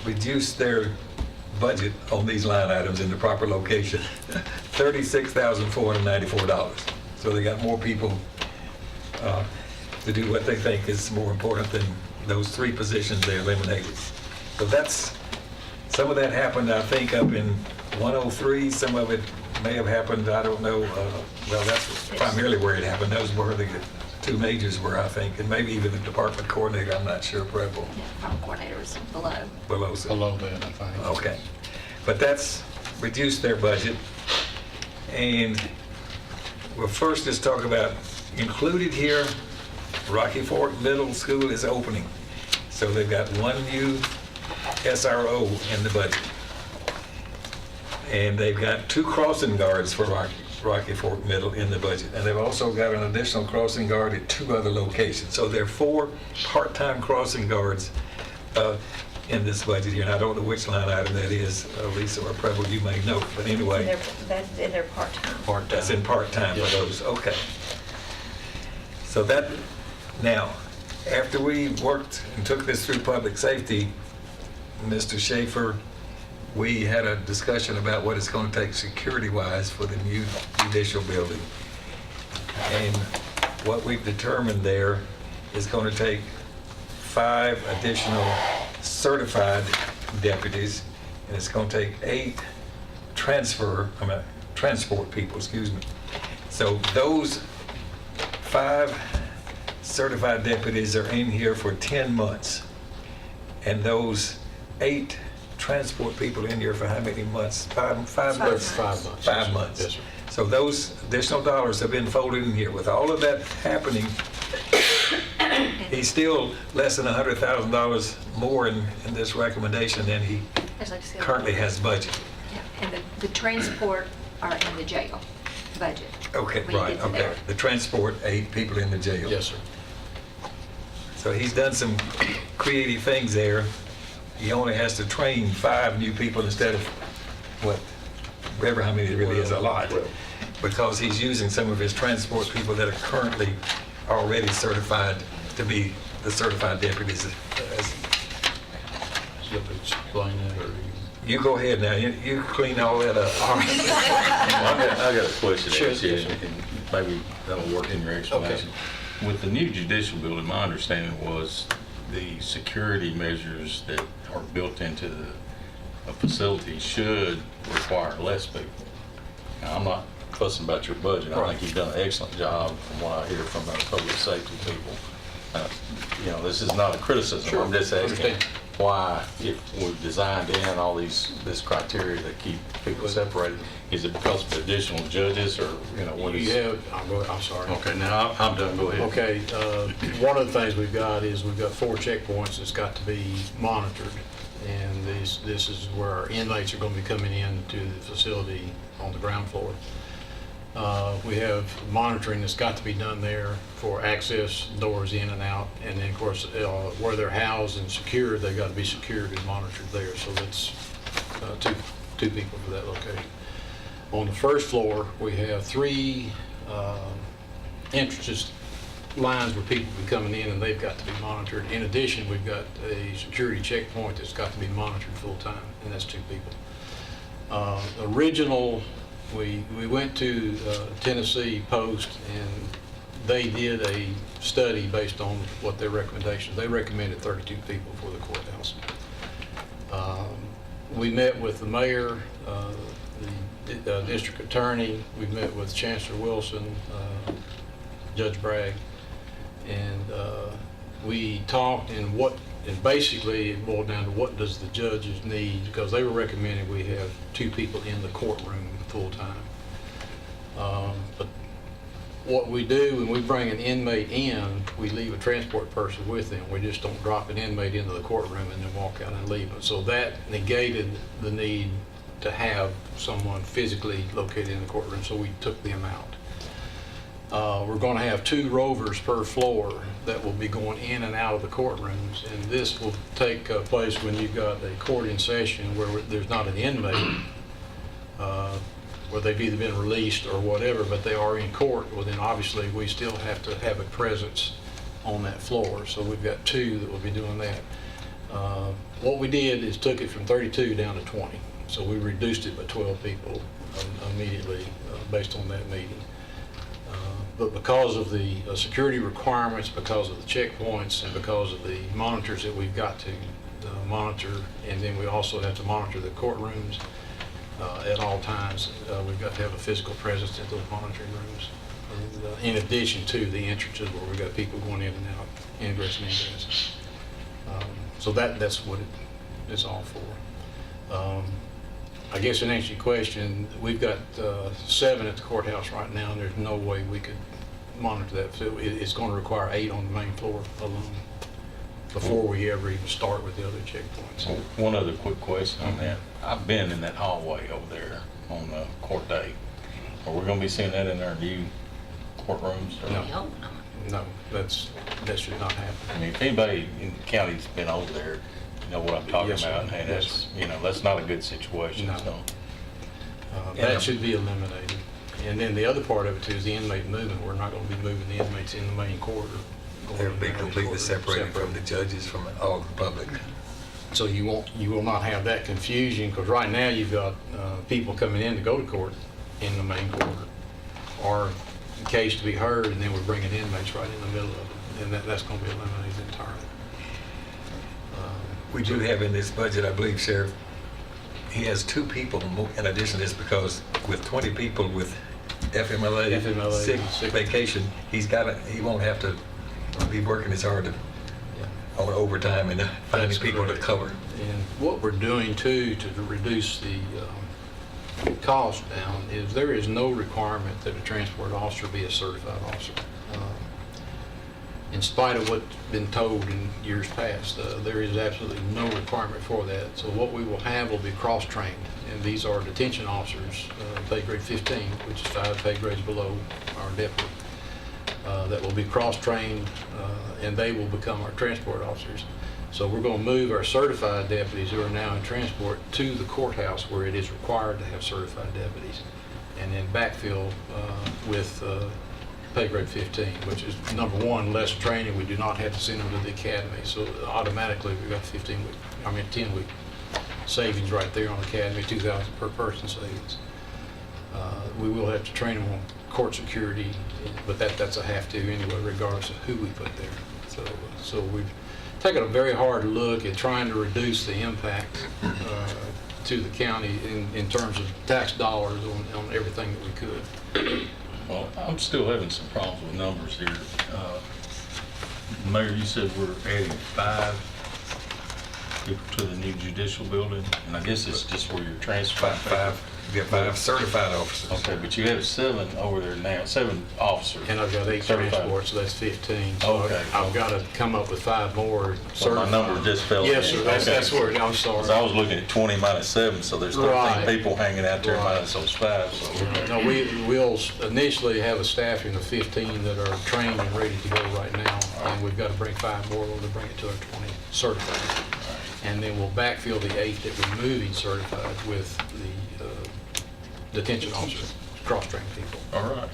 reduced their budget on these line items in the proper location, $36,494. So they got more people to do what they think is more important than those 3 positions they eliminated. So that's, some of that happened, I think, up in 103. Some of it may have happened, I don't know. Well, that's primarily where it happened. Those were the 2 majors were, I think, and maybe even the department coordinator, I'm not sure, Preble. Department coordinator was below. Below, so. Below that, I think. Okay. But that's reduced their budget. And we'll first just talk about, included here, Rocky Fork Middle School is opening. So they've got 1 new SRO in the budget. And they've got 2 crossing guards for Rocky Fork Middle in the budget. And they've also got an additional crossing guard at 2 other locations. So there are 4 part-time crossing guards in this budget here. And I don't know which line item that is, Lisa or Preble, you may know. But anyway. That's in their part-time. That's in part-time for those, okay. So that, now, after we worked and took this through public safety, Mr. Schaefer, we had a discussion about what it's going to take security-wise for the new judicial building. And what we've determined there is going to take 5 additional certified deputies, and it's going to take 8 transport people, excuse me. So those 5 certified deputies are in here for 10 months. And those 8 transport people in here for how many months? 5 months? 5 months. 5 months. Yes, sir. So those additional dollars have been folded in here. With all of that happening, he's still less than $100,000 more in this recommendation than he As I said. currently has budget. Yeah, and the transport are in the jail budget. Okay, When you right, get to okay. there. The transport 8 people in the jail. Yes, sir. So he's done some creative things there. He only has to train 5 new people instead of, what, whatever how many it really is, a lot. Because he's using some of his transport people that are currently already certified to be the certified deputies. You'll explain that, or You go ahead now, you clean all that up. I got a question, Sure, actually, yes, sir. and maybe that'll work in your explanation. With the new judicial building, my understanding was the security measures that are built into a facility should require less people. Now, I'm not fussing about your budget. I think you've done an excellent job from what I hear from our public safety people. You know, this is not a criticism. I'm just asking Understand. why, if we've designed in all this criteria to keep people separated, is it because of additional judges, or, you know, what is? You have, I'm sorry. Okay, now I'm done, go ahead. Okay, one of the things we've got is we've got 4 checkpoints that's got to be monitored. And this is where our inmates are going to be coming into the facility on the ground floor. We have monitoring that's got to be done there for access doors in and out. And then, of course, where they're housed and secured, they've got to be secured and monitored there. So that's two people for that location. On the first floor, we have 3 entrances, lines where people be coming in, and they've got to be monitored. In addition, we've got a security checkpoint that's got to be monitored full time, and that's 2 people. Original, we went to Tennessee Post, and they did a study based on what their recommendations. They recommended 32 people for the courthouse. We met with the mayor, the district attorney. We met with Chancellor Wilson, Judge Bragg, and we talked, and basically it boiled down to what does the judges need, because they were recommending we have 2 people in the courtroom full time. But what we do when we bring an inmate in, we leave a transport person with them. We just don't drop an inmate into the courtroom and then walk out and leave them. So that negated the need to have someone physically located in the courtroom, so we took them out. We're going to have 2 rovers per floor that will be going in and out of the courtrooms, and this will take place when you've got a court in session where there's not an inmate, where they've either been released or whatever, but they are in court. Well, then obviously we still have to have a presence on that floor, so we've got 2 that will be doing that. What we did is took it from 32 down to 20, so we reduced it by 12 people immediately based on that meeting. But because of the security requirements, because of the checkpoints, and because of the monitors that we've got to monitor, and then we also have to monitor the courtrooms at all times, we've got to have a physical presence at those monitoring rooms. And, in addition to the entrances where we've got people going in and out, ingress and egress. So that's what it's all for. I guess in answer to your question, we've got 7 at the courthouse right now, and there's no way we could monitor that. So it's going to require 8 on the main floor alone before we ever even start with the other checkpoints. One other quick question on that. I've been in that hallway over there on court day. Are we going to be seeing that in our new courtrooms? or- No, that should not happen. I mean, if anybody in the county's been over there, you know what I'm talking Yes, sir. about, and Yes, that's not a good situation, No. so. That should be eliminated. And then the other part of it too is the inmate movement. We're not going to be moving the inmates in the main corridor. They'll be completely separated from the judges, from all the public. So you will not have that confusion, because right now you've got people coming in to go to court in the main corridor, or a case to be heard, and then we're bringing inmates right in the middle of it, and that's going to be eliminated entirely. We do have in this budget, I believe, Sheriff, he has 2 people in addition to this, because with 20 people with FMLA, sick vacation, he won't have to be working as hard on overtime and finding people to cover. And what we're doing too to reduce the cost down is there is no requirement that a transport officer be a certified officer. in spite of what's been told in years past. There is absolutely no requirement for that. So what we will have will be cross-trained, and these are detention officers, pay grade 15, which is 5 pay grades below our deputy, that will be cross-trained, and they will become our transport officers. So we're going to move our certified deputies who are now in transport to the courthouse where it is required to have certified deputies, and then backfill with pay grade 15, which is number one, less training. We do not have to send them to the academy, so automatically we've got 10-week savings right there on academy, 2,000 per person savings. We will have to train them on court security, but that's a have to anyway, regardless of who we put there. So we've taken a very hard look at trying to reduce the impact to the county in terms of tax dollars on everything that we could. Well, I'm still having some problems with numbers here. Mayor, you said we're adding 5 people to the new judicial building, and I guess it's just where you're transferring. You get 5 certified officers. Okay, but you have 7 over there now, 7 officers. And I've got 8 certified. transports, so that's 15. So Okay. I've got to come up with 5 more. So my number just fell. Yes, sir, that's where, I'm sorry. 'Cause I was looking at 20 minus 7, so there's 13 Right. people hanging out there Right. minus those 5. So No, we'll initially have a staffing of 15 that are trained and ready to go right now, and we've got to bring 5 more on to bring it to our 20 certified. And then we'll backfill the 8 that we're moving certified with the detention officers, cross-trained people. all right.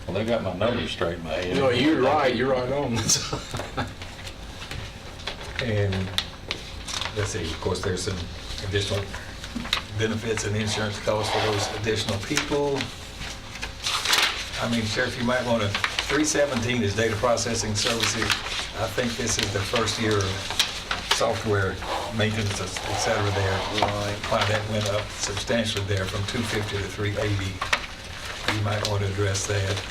Well, they got my numbers straight in my head. No, you're right on. And let's see, of course, there's some additional benefits and insurance costs for those additional people. I mean, Sheriff, you might want to, 317 is data processing services. I think this is the first year of software maintenance, et cetera, there. Why that went up substantially there from 250 to 380. You might want to address that.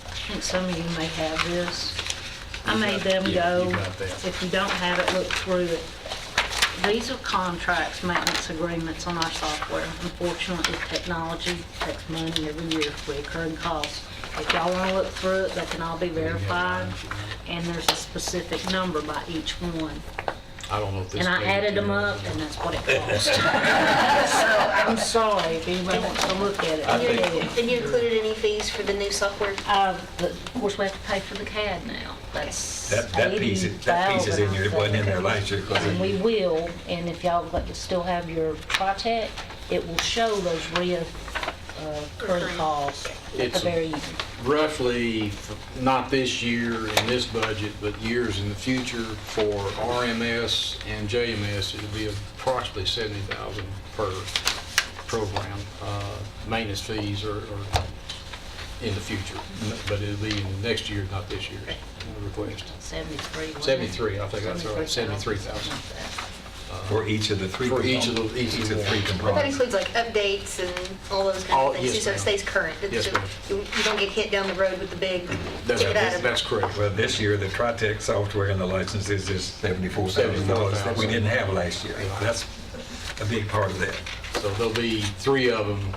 I think some of you may have this. I made them go, if you don't have it, look through it. These are contracts, maintenance agreements on our software. Unfortunately, technology takes money every year. We incur costs. If y'all want to look through it, they can all be verified, and there's a specific number by each one. I don't know if this. And I paid added them attention. up, and that's what it cost. So I'm sorry if anybody wants to look at it. And you included any fees for the new software? Of course, we have to pay for the CAD now. That's That piece is in here. It wasn't in there last year. And we will, and if y'all still have your Tritech, it will show those recurring costs at the It's very end. roughly, not this year in this budget, but years in the future for RMS and JMS, it'll be approximately $70,000 per program. Maintenance fees are in the future, but it'll be in next year, not this year's request. 73. wasn't it? 73, I think that's right, 73,000. For each of the 3 For each of components. the, each of the 3 But that components. includes like updates and all those kind All- of things, yes, so it ma'am. stays current. Yes, So ma'am. You don't get hit down the road with the big, get it out of. That's correct. Well, this year, the Tritech software and the licenses is $74,000 that we didn't have last year. That's a big part of that. So there'll be 3 of them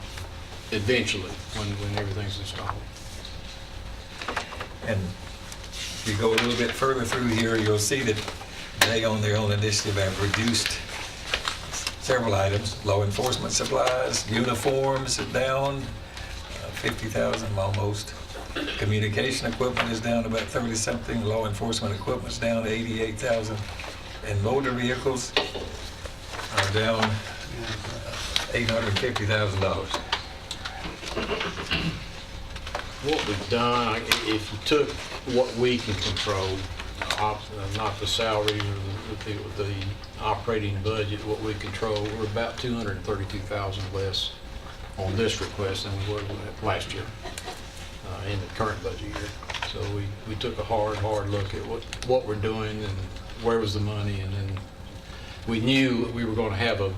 eventually when everything's installed. And if you go a little bit further through here, you'll see that they, on their own initiative, have reduced several items. Law enforcement supplies, uniforms are down, 50,000 almost. Communication equipment is down about 30-something. Law enforcement equipment's down to 88,000. And motor vehicles are down $850,000. What we've done, if you took what we can control, not the salaries or the operating budget, what we control, we're about 232,000 less on this request than we were last year in the current budget year. So we took a hard look at what we're doing and where was the money, and then we knew we were going to have a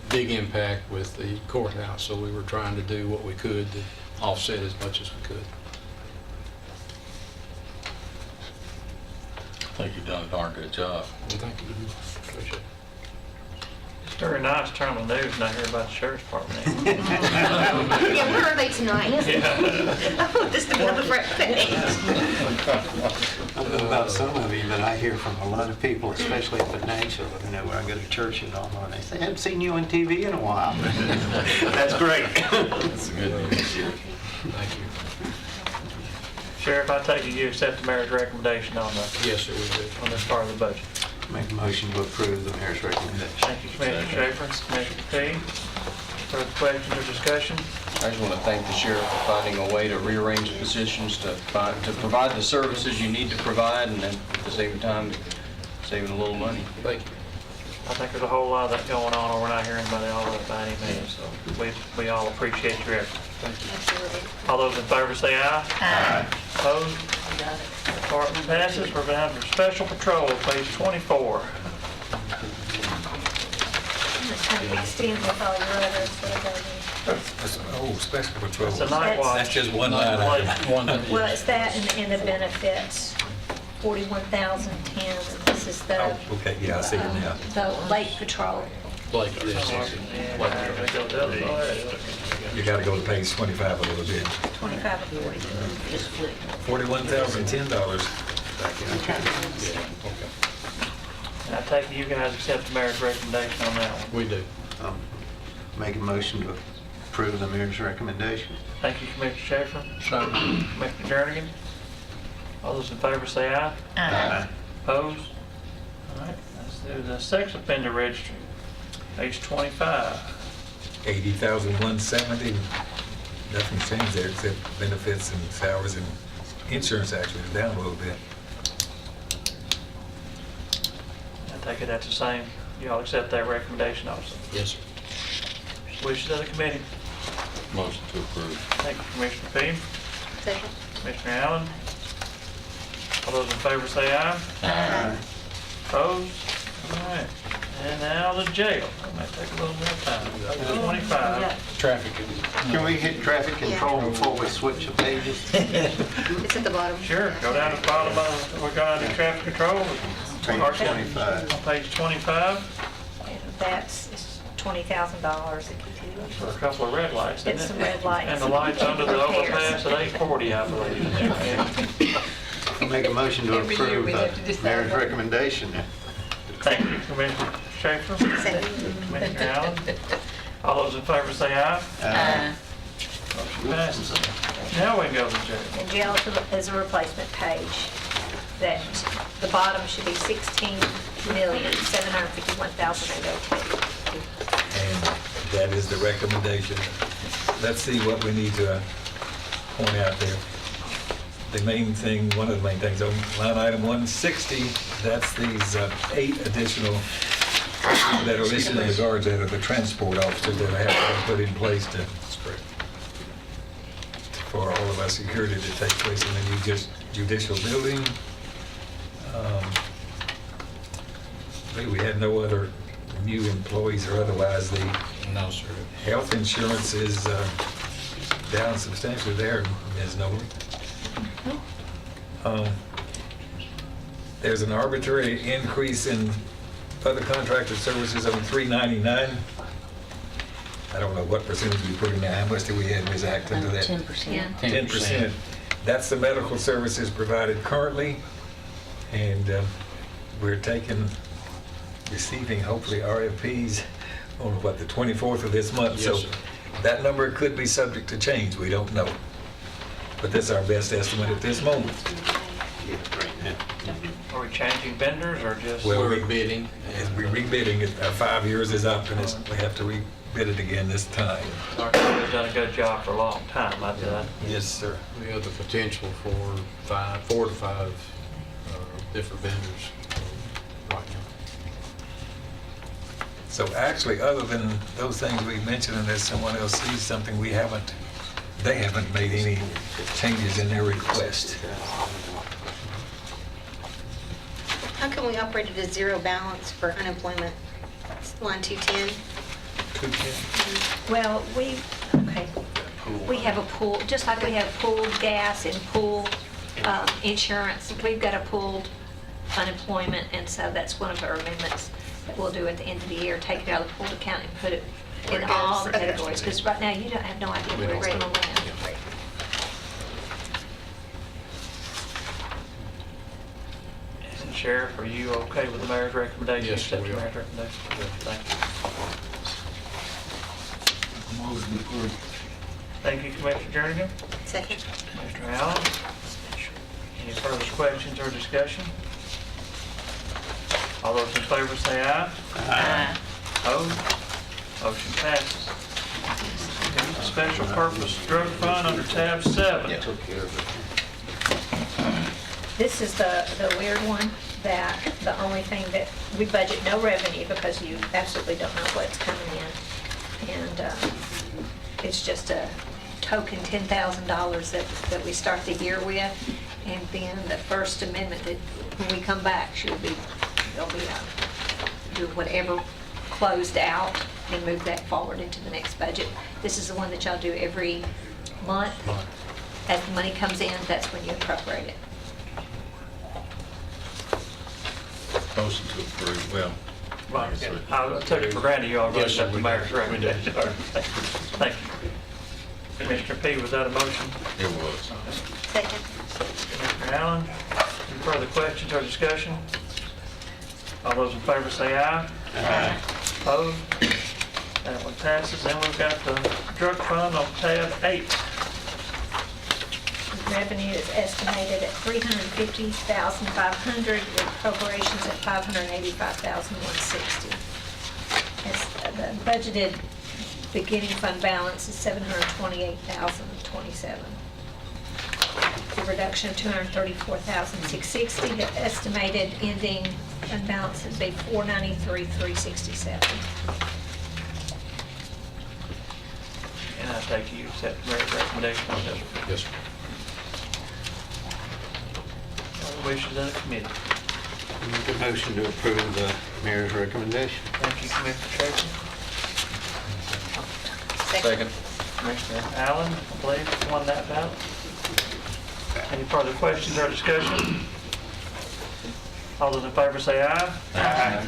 big impact with the courthouse, so we were trying to do what we could to offset as much as we could. I think you've done a darn good job. Thank you. Appreciate it. Very nice, turn on the news and I hear about the sheriff's department. Yeah, where are they tonight? I want this to be on the front page. I don't know about some of you, but I hear from a lot of people, especially up in Nashville, where I go to church and all, and they say, I haven't seen you on TV in a while. That's great. That's good news. Thank you. Sheriff, I take it you accept the mayor's recommendation on Yes, sir, we do. this part of the budget. Make a motion to approve the mayor's recommendation. Thank you, Commissioner Schaefer, Commissioner P. Further questions or discussion? I just want to thank the sheriff for finding a way to rearrange the positions to provide the services you need to provide, and then at the same time, saving a little money. Thank you. I think there's a whole lot of that going on, or we're not hearing about it all of it by any means, so we all appreciate your effort. Thank you. Absolutely. All those in favor say aye. Aye. Opposed? Department passes. We're down for special patrol, page 24. Extend with all your others. Oh, special patrol. It's a night watch. That's just one line item. Well, it's that and the benefits, 41,010, and this is the, Oh, okay, yeah, I see it now. the lake patrol. Blake, yes. You gotta go to page 25 a little bit. 25 and 40. $41,010. And I take it you guys accept the mayor's recommendation on that one. We do. Make a motion to approve the mayor's recommendation. Thank you, Commissioner Schaefer. Commissioner Jernigan. All those in favor say aye. Aye. Opposed? All right, let's do the sex offender registry, page 25. $80,170. Nothing's changed there except benefits and salaries and insurance actually is down a little bit. I take it that's the same. You all accept that recommendation also. Yes, sir. Wishes of the committee. Motion to approve. Thank you, Commissioner P. Second. Commissioner Allen. All those in favor say aye. Aye. Opposed? All right. And now the jail. That might take a little more time. Page 25. Traffic. Can we hit traffic control before we switch the pages? It's at the bottom. Sure, go down to the bottom of, we're going to traffic control. Page 25. On page 25, And that's $20,000. for a couple of red lights, isn't it? It's some red lights. And the lights under the Repairs. overpass at 840, I believe. I'll make a motion to Every year approve we have to the decide mayor's what- recommendation. Thank you, Commissioner Schaefer. Commissioner Allen. All those in favor say aye. Aye. Motion passes. Now we can go to jail. And jail is a replacement page, that the bottom should be $16,751,802. And that is the recommendation. Let's see what we need to point out there. The main thing, one of the main things on line item 160, that's these 8 additional that are listed in the guards that are the transport officers that have to be put in place to, for all of our security to take place in the new judicial building. We had no other new employees or otherwise. The No, sir. health insurance is down substantially there, Ms. Nolan. There's an arbitrary increase in other contracted services on $399. I don't know what percentage we put in there. How much did we add, Ms. Acton, to that? 10%. 10%. That's the medical services provided currently, and we're receiving hopefully RFPs on what, the 24th of this month. Yes, So sir. that number could be subject to change. We don't know. But that's our best estimate at this moment. Are we changing vendors or just? Well, We're bidding. We're rebidding it. Our 5 years is up, and we have to rebid it again this time. Our company's done a good job for a long time, Yes, sir. We have the potential for 4 to 5 different vendors right now. So actually, other than those things we mentioned, unless someone else sees something, they haven't made any changes in their request. How come we operated a zero balance for unemployment? It's line 210. Well, we have a pool, just like we have pooled gas and pooled insurance, we've got a pooled unemployment, and so that's one of our amendments. that we'll do at the end of the year, take it out of the pooled account and put it Where in it all goes. the Okay. categories, because right now you don't have no idea where it's gonna land. And Sheriff, are you okay with the mayor's recommendation? Yes, Accept we the are. mayor's recommendation? Good, thank you. Thank you, Commissioner Jernigan. Second. Mr. Allen? Any further questions or discussion? All those in favor say aye. Aye. Opposed? Motion passes. Special Purpose Drug Fund under tab 7. This is the weird one, that the only thing that, we budget no revenue because you absolutely don't know what's coming in. And it's just a token $10,000 that we start the year with. And then the First Amendment, that when we come back, there'll be do whatever closed out and move that forward into the next budget. This is the one that y'all do every month. As the money comes in, that's when you appropriate it. Motion to approve, well. Right, I took it for granted you already Yes, sir, accept the we mayor's did. We did. recommendation. Thank you. Commissioner P., was that a motion? It was. Second. Commissioner Allen, any further questions or discussion? All those in favor say aye. Aye. Opposed? That one passes. Then we've got the drug fund on tab 8. Revenue is estimated at $350,500 with appropriations at $585,160. The budgeted beginning fund balance is $728,027. The reduction of $234,660. The estimated ending fund balance would be $493,367. And I take you accept the mayor's recommendation on this. Yes, sir. Other wishes of the committee? Make a motion to approve the mayor's recommendation. Thank you, Commissioner Tracy. Second. Commissioner Allen, I believe, won that battle. Any further questions or discussion? All those in favor say aye. Aye.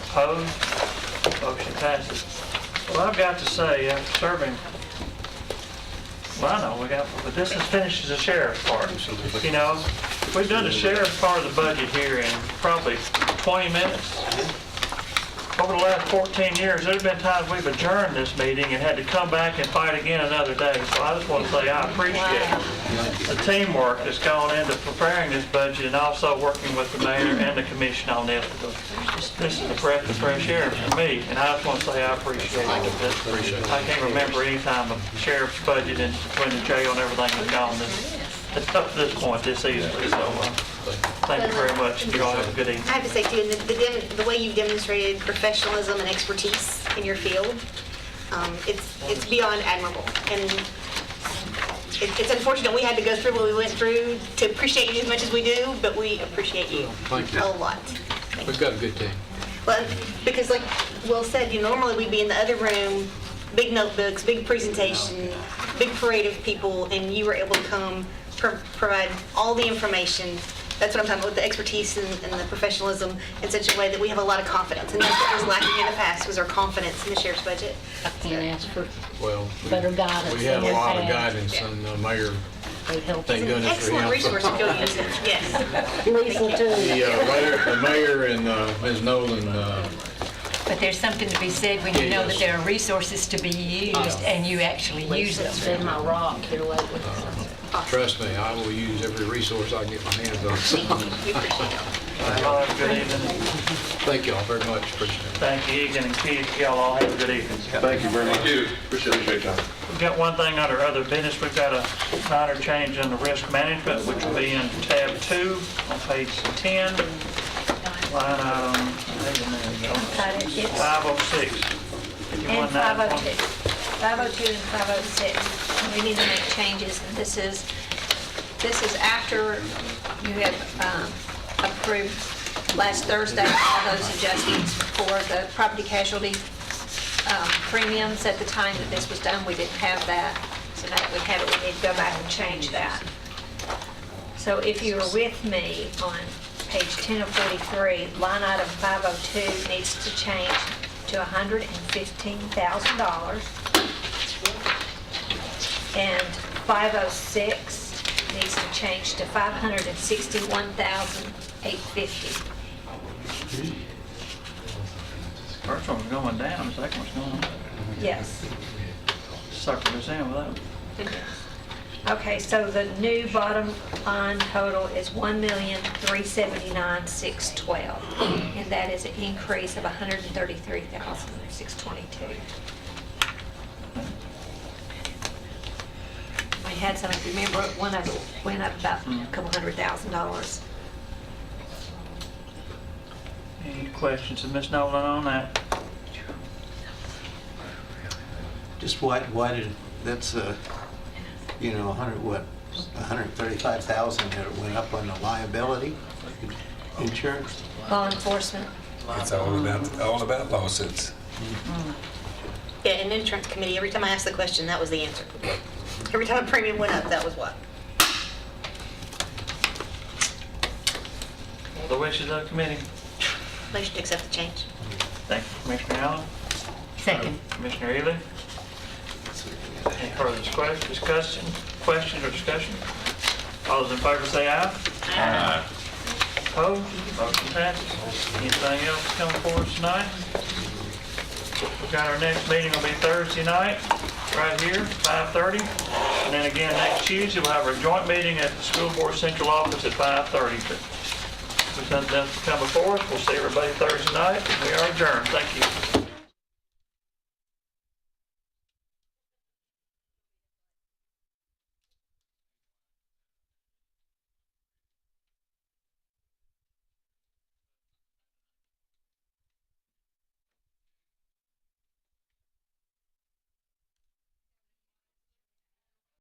Opposed? Motion passes. Well, I've got to say, after serving, well, I know, but this is finishes the sheriff's part. You know, we've done the sheriff's part of the budget here in probably 20 minutes. Over the last 14 years, there's been times we've adjourned this meeting and had to come back and fight again another day. So I just want to say I appreciate the teamwork that's gone into preparing this budget and also working with the mayor and the commission on this. This is a breath of fresh air for me, and I just want to say I appreciate it. I can't remember any time a sheriff's budget and between the jail and everything has gone up to this point this easily. So thank you very much. You all have a good evening. I have to say too, and the way you've demonstrated professionalism and expertise in your field, it's beyond admirable. And it's unfortunate we had to go through what we went through to appreciate you as much as we do, but we appreciate you Thank you. a lot. We've got a good team. Well, because like Will said, normally we'd be in the other room, big notebooks, big presentation, big parade of people, and you were able to come provide all the information. That's what I'm talking about, with the expertise and the professionalism in such a way that we have a lot of confidence. And that's what was lacking in the past, was our confidence in the sheriff's budget. I can't ask for Well, better guidance. we had a than lot of that. guidance, and the mayor, They helped. thank goodness for him. Excellent resource if you'll use it, yes. Lisa too. The mayor and Ms. Nolan, But there's something to be said when you know that there are resources to be used and you actually use them. Lisa's been my rock here lately. trust me, I will use every resource I can get my hands on. Y'all have a good evening. Thank y'all very much, appreciate it. Thank you, Egan and Keith. Y'all all have a good evening. Thank you very much. Appreciate your time. We've got one thing under other business. We've got a minor change in the risk management, which will be in tab 2 on page 10. Line item, 506. And 502. 502 and 506. We need to make changes, and this is after you have approved last Thursday all those adjustments for the property casualty premiums. At the time that this was done, we didn't have that. So now that we have it, we need to go back and change that. So if you were with me on page 10 of 43, line item 502 needs to change to $115,000. And 506 needs to change to $561,850. First one's going down, the second one's going up. Yes. Suckered us in with that. Okay, so the new bottom line total is $1,379,612, and that is an increase of $133,622. We had some, if you remember, one of it went up about a couple $100,000. Any questions of Ms. Nolan on that? Just why did, that's you know, 135,000 that it went up on the liability insurance? Law enforcement. It's all about lawsuits. Yeah, in the insurance committee, every time I asked the question, that was the answer. Every time a premium went up, that was what? The wishes of the committee. Motion to accept the change. Thank you, Commissioner Allen. Second. Commissioner Ely. Any further discussion, questions or discussion? All those in favor say aye. Aye. Opposed? Motion passes. Anything else coming for us tonight? We got our next meeting will be Thursday night, right here, 5:30. And then again, next Tuesday, we'll have our joint meeting at the School Board Central Office at 5:30. If there's nothing else to come before us, we'll see everybody Thursday night. We are adjourned. Thank you.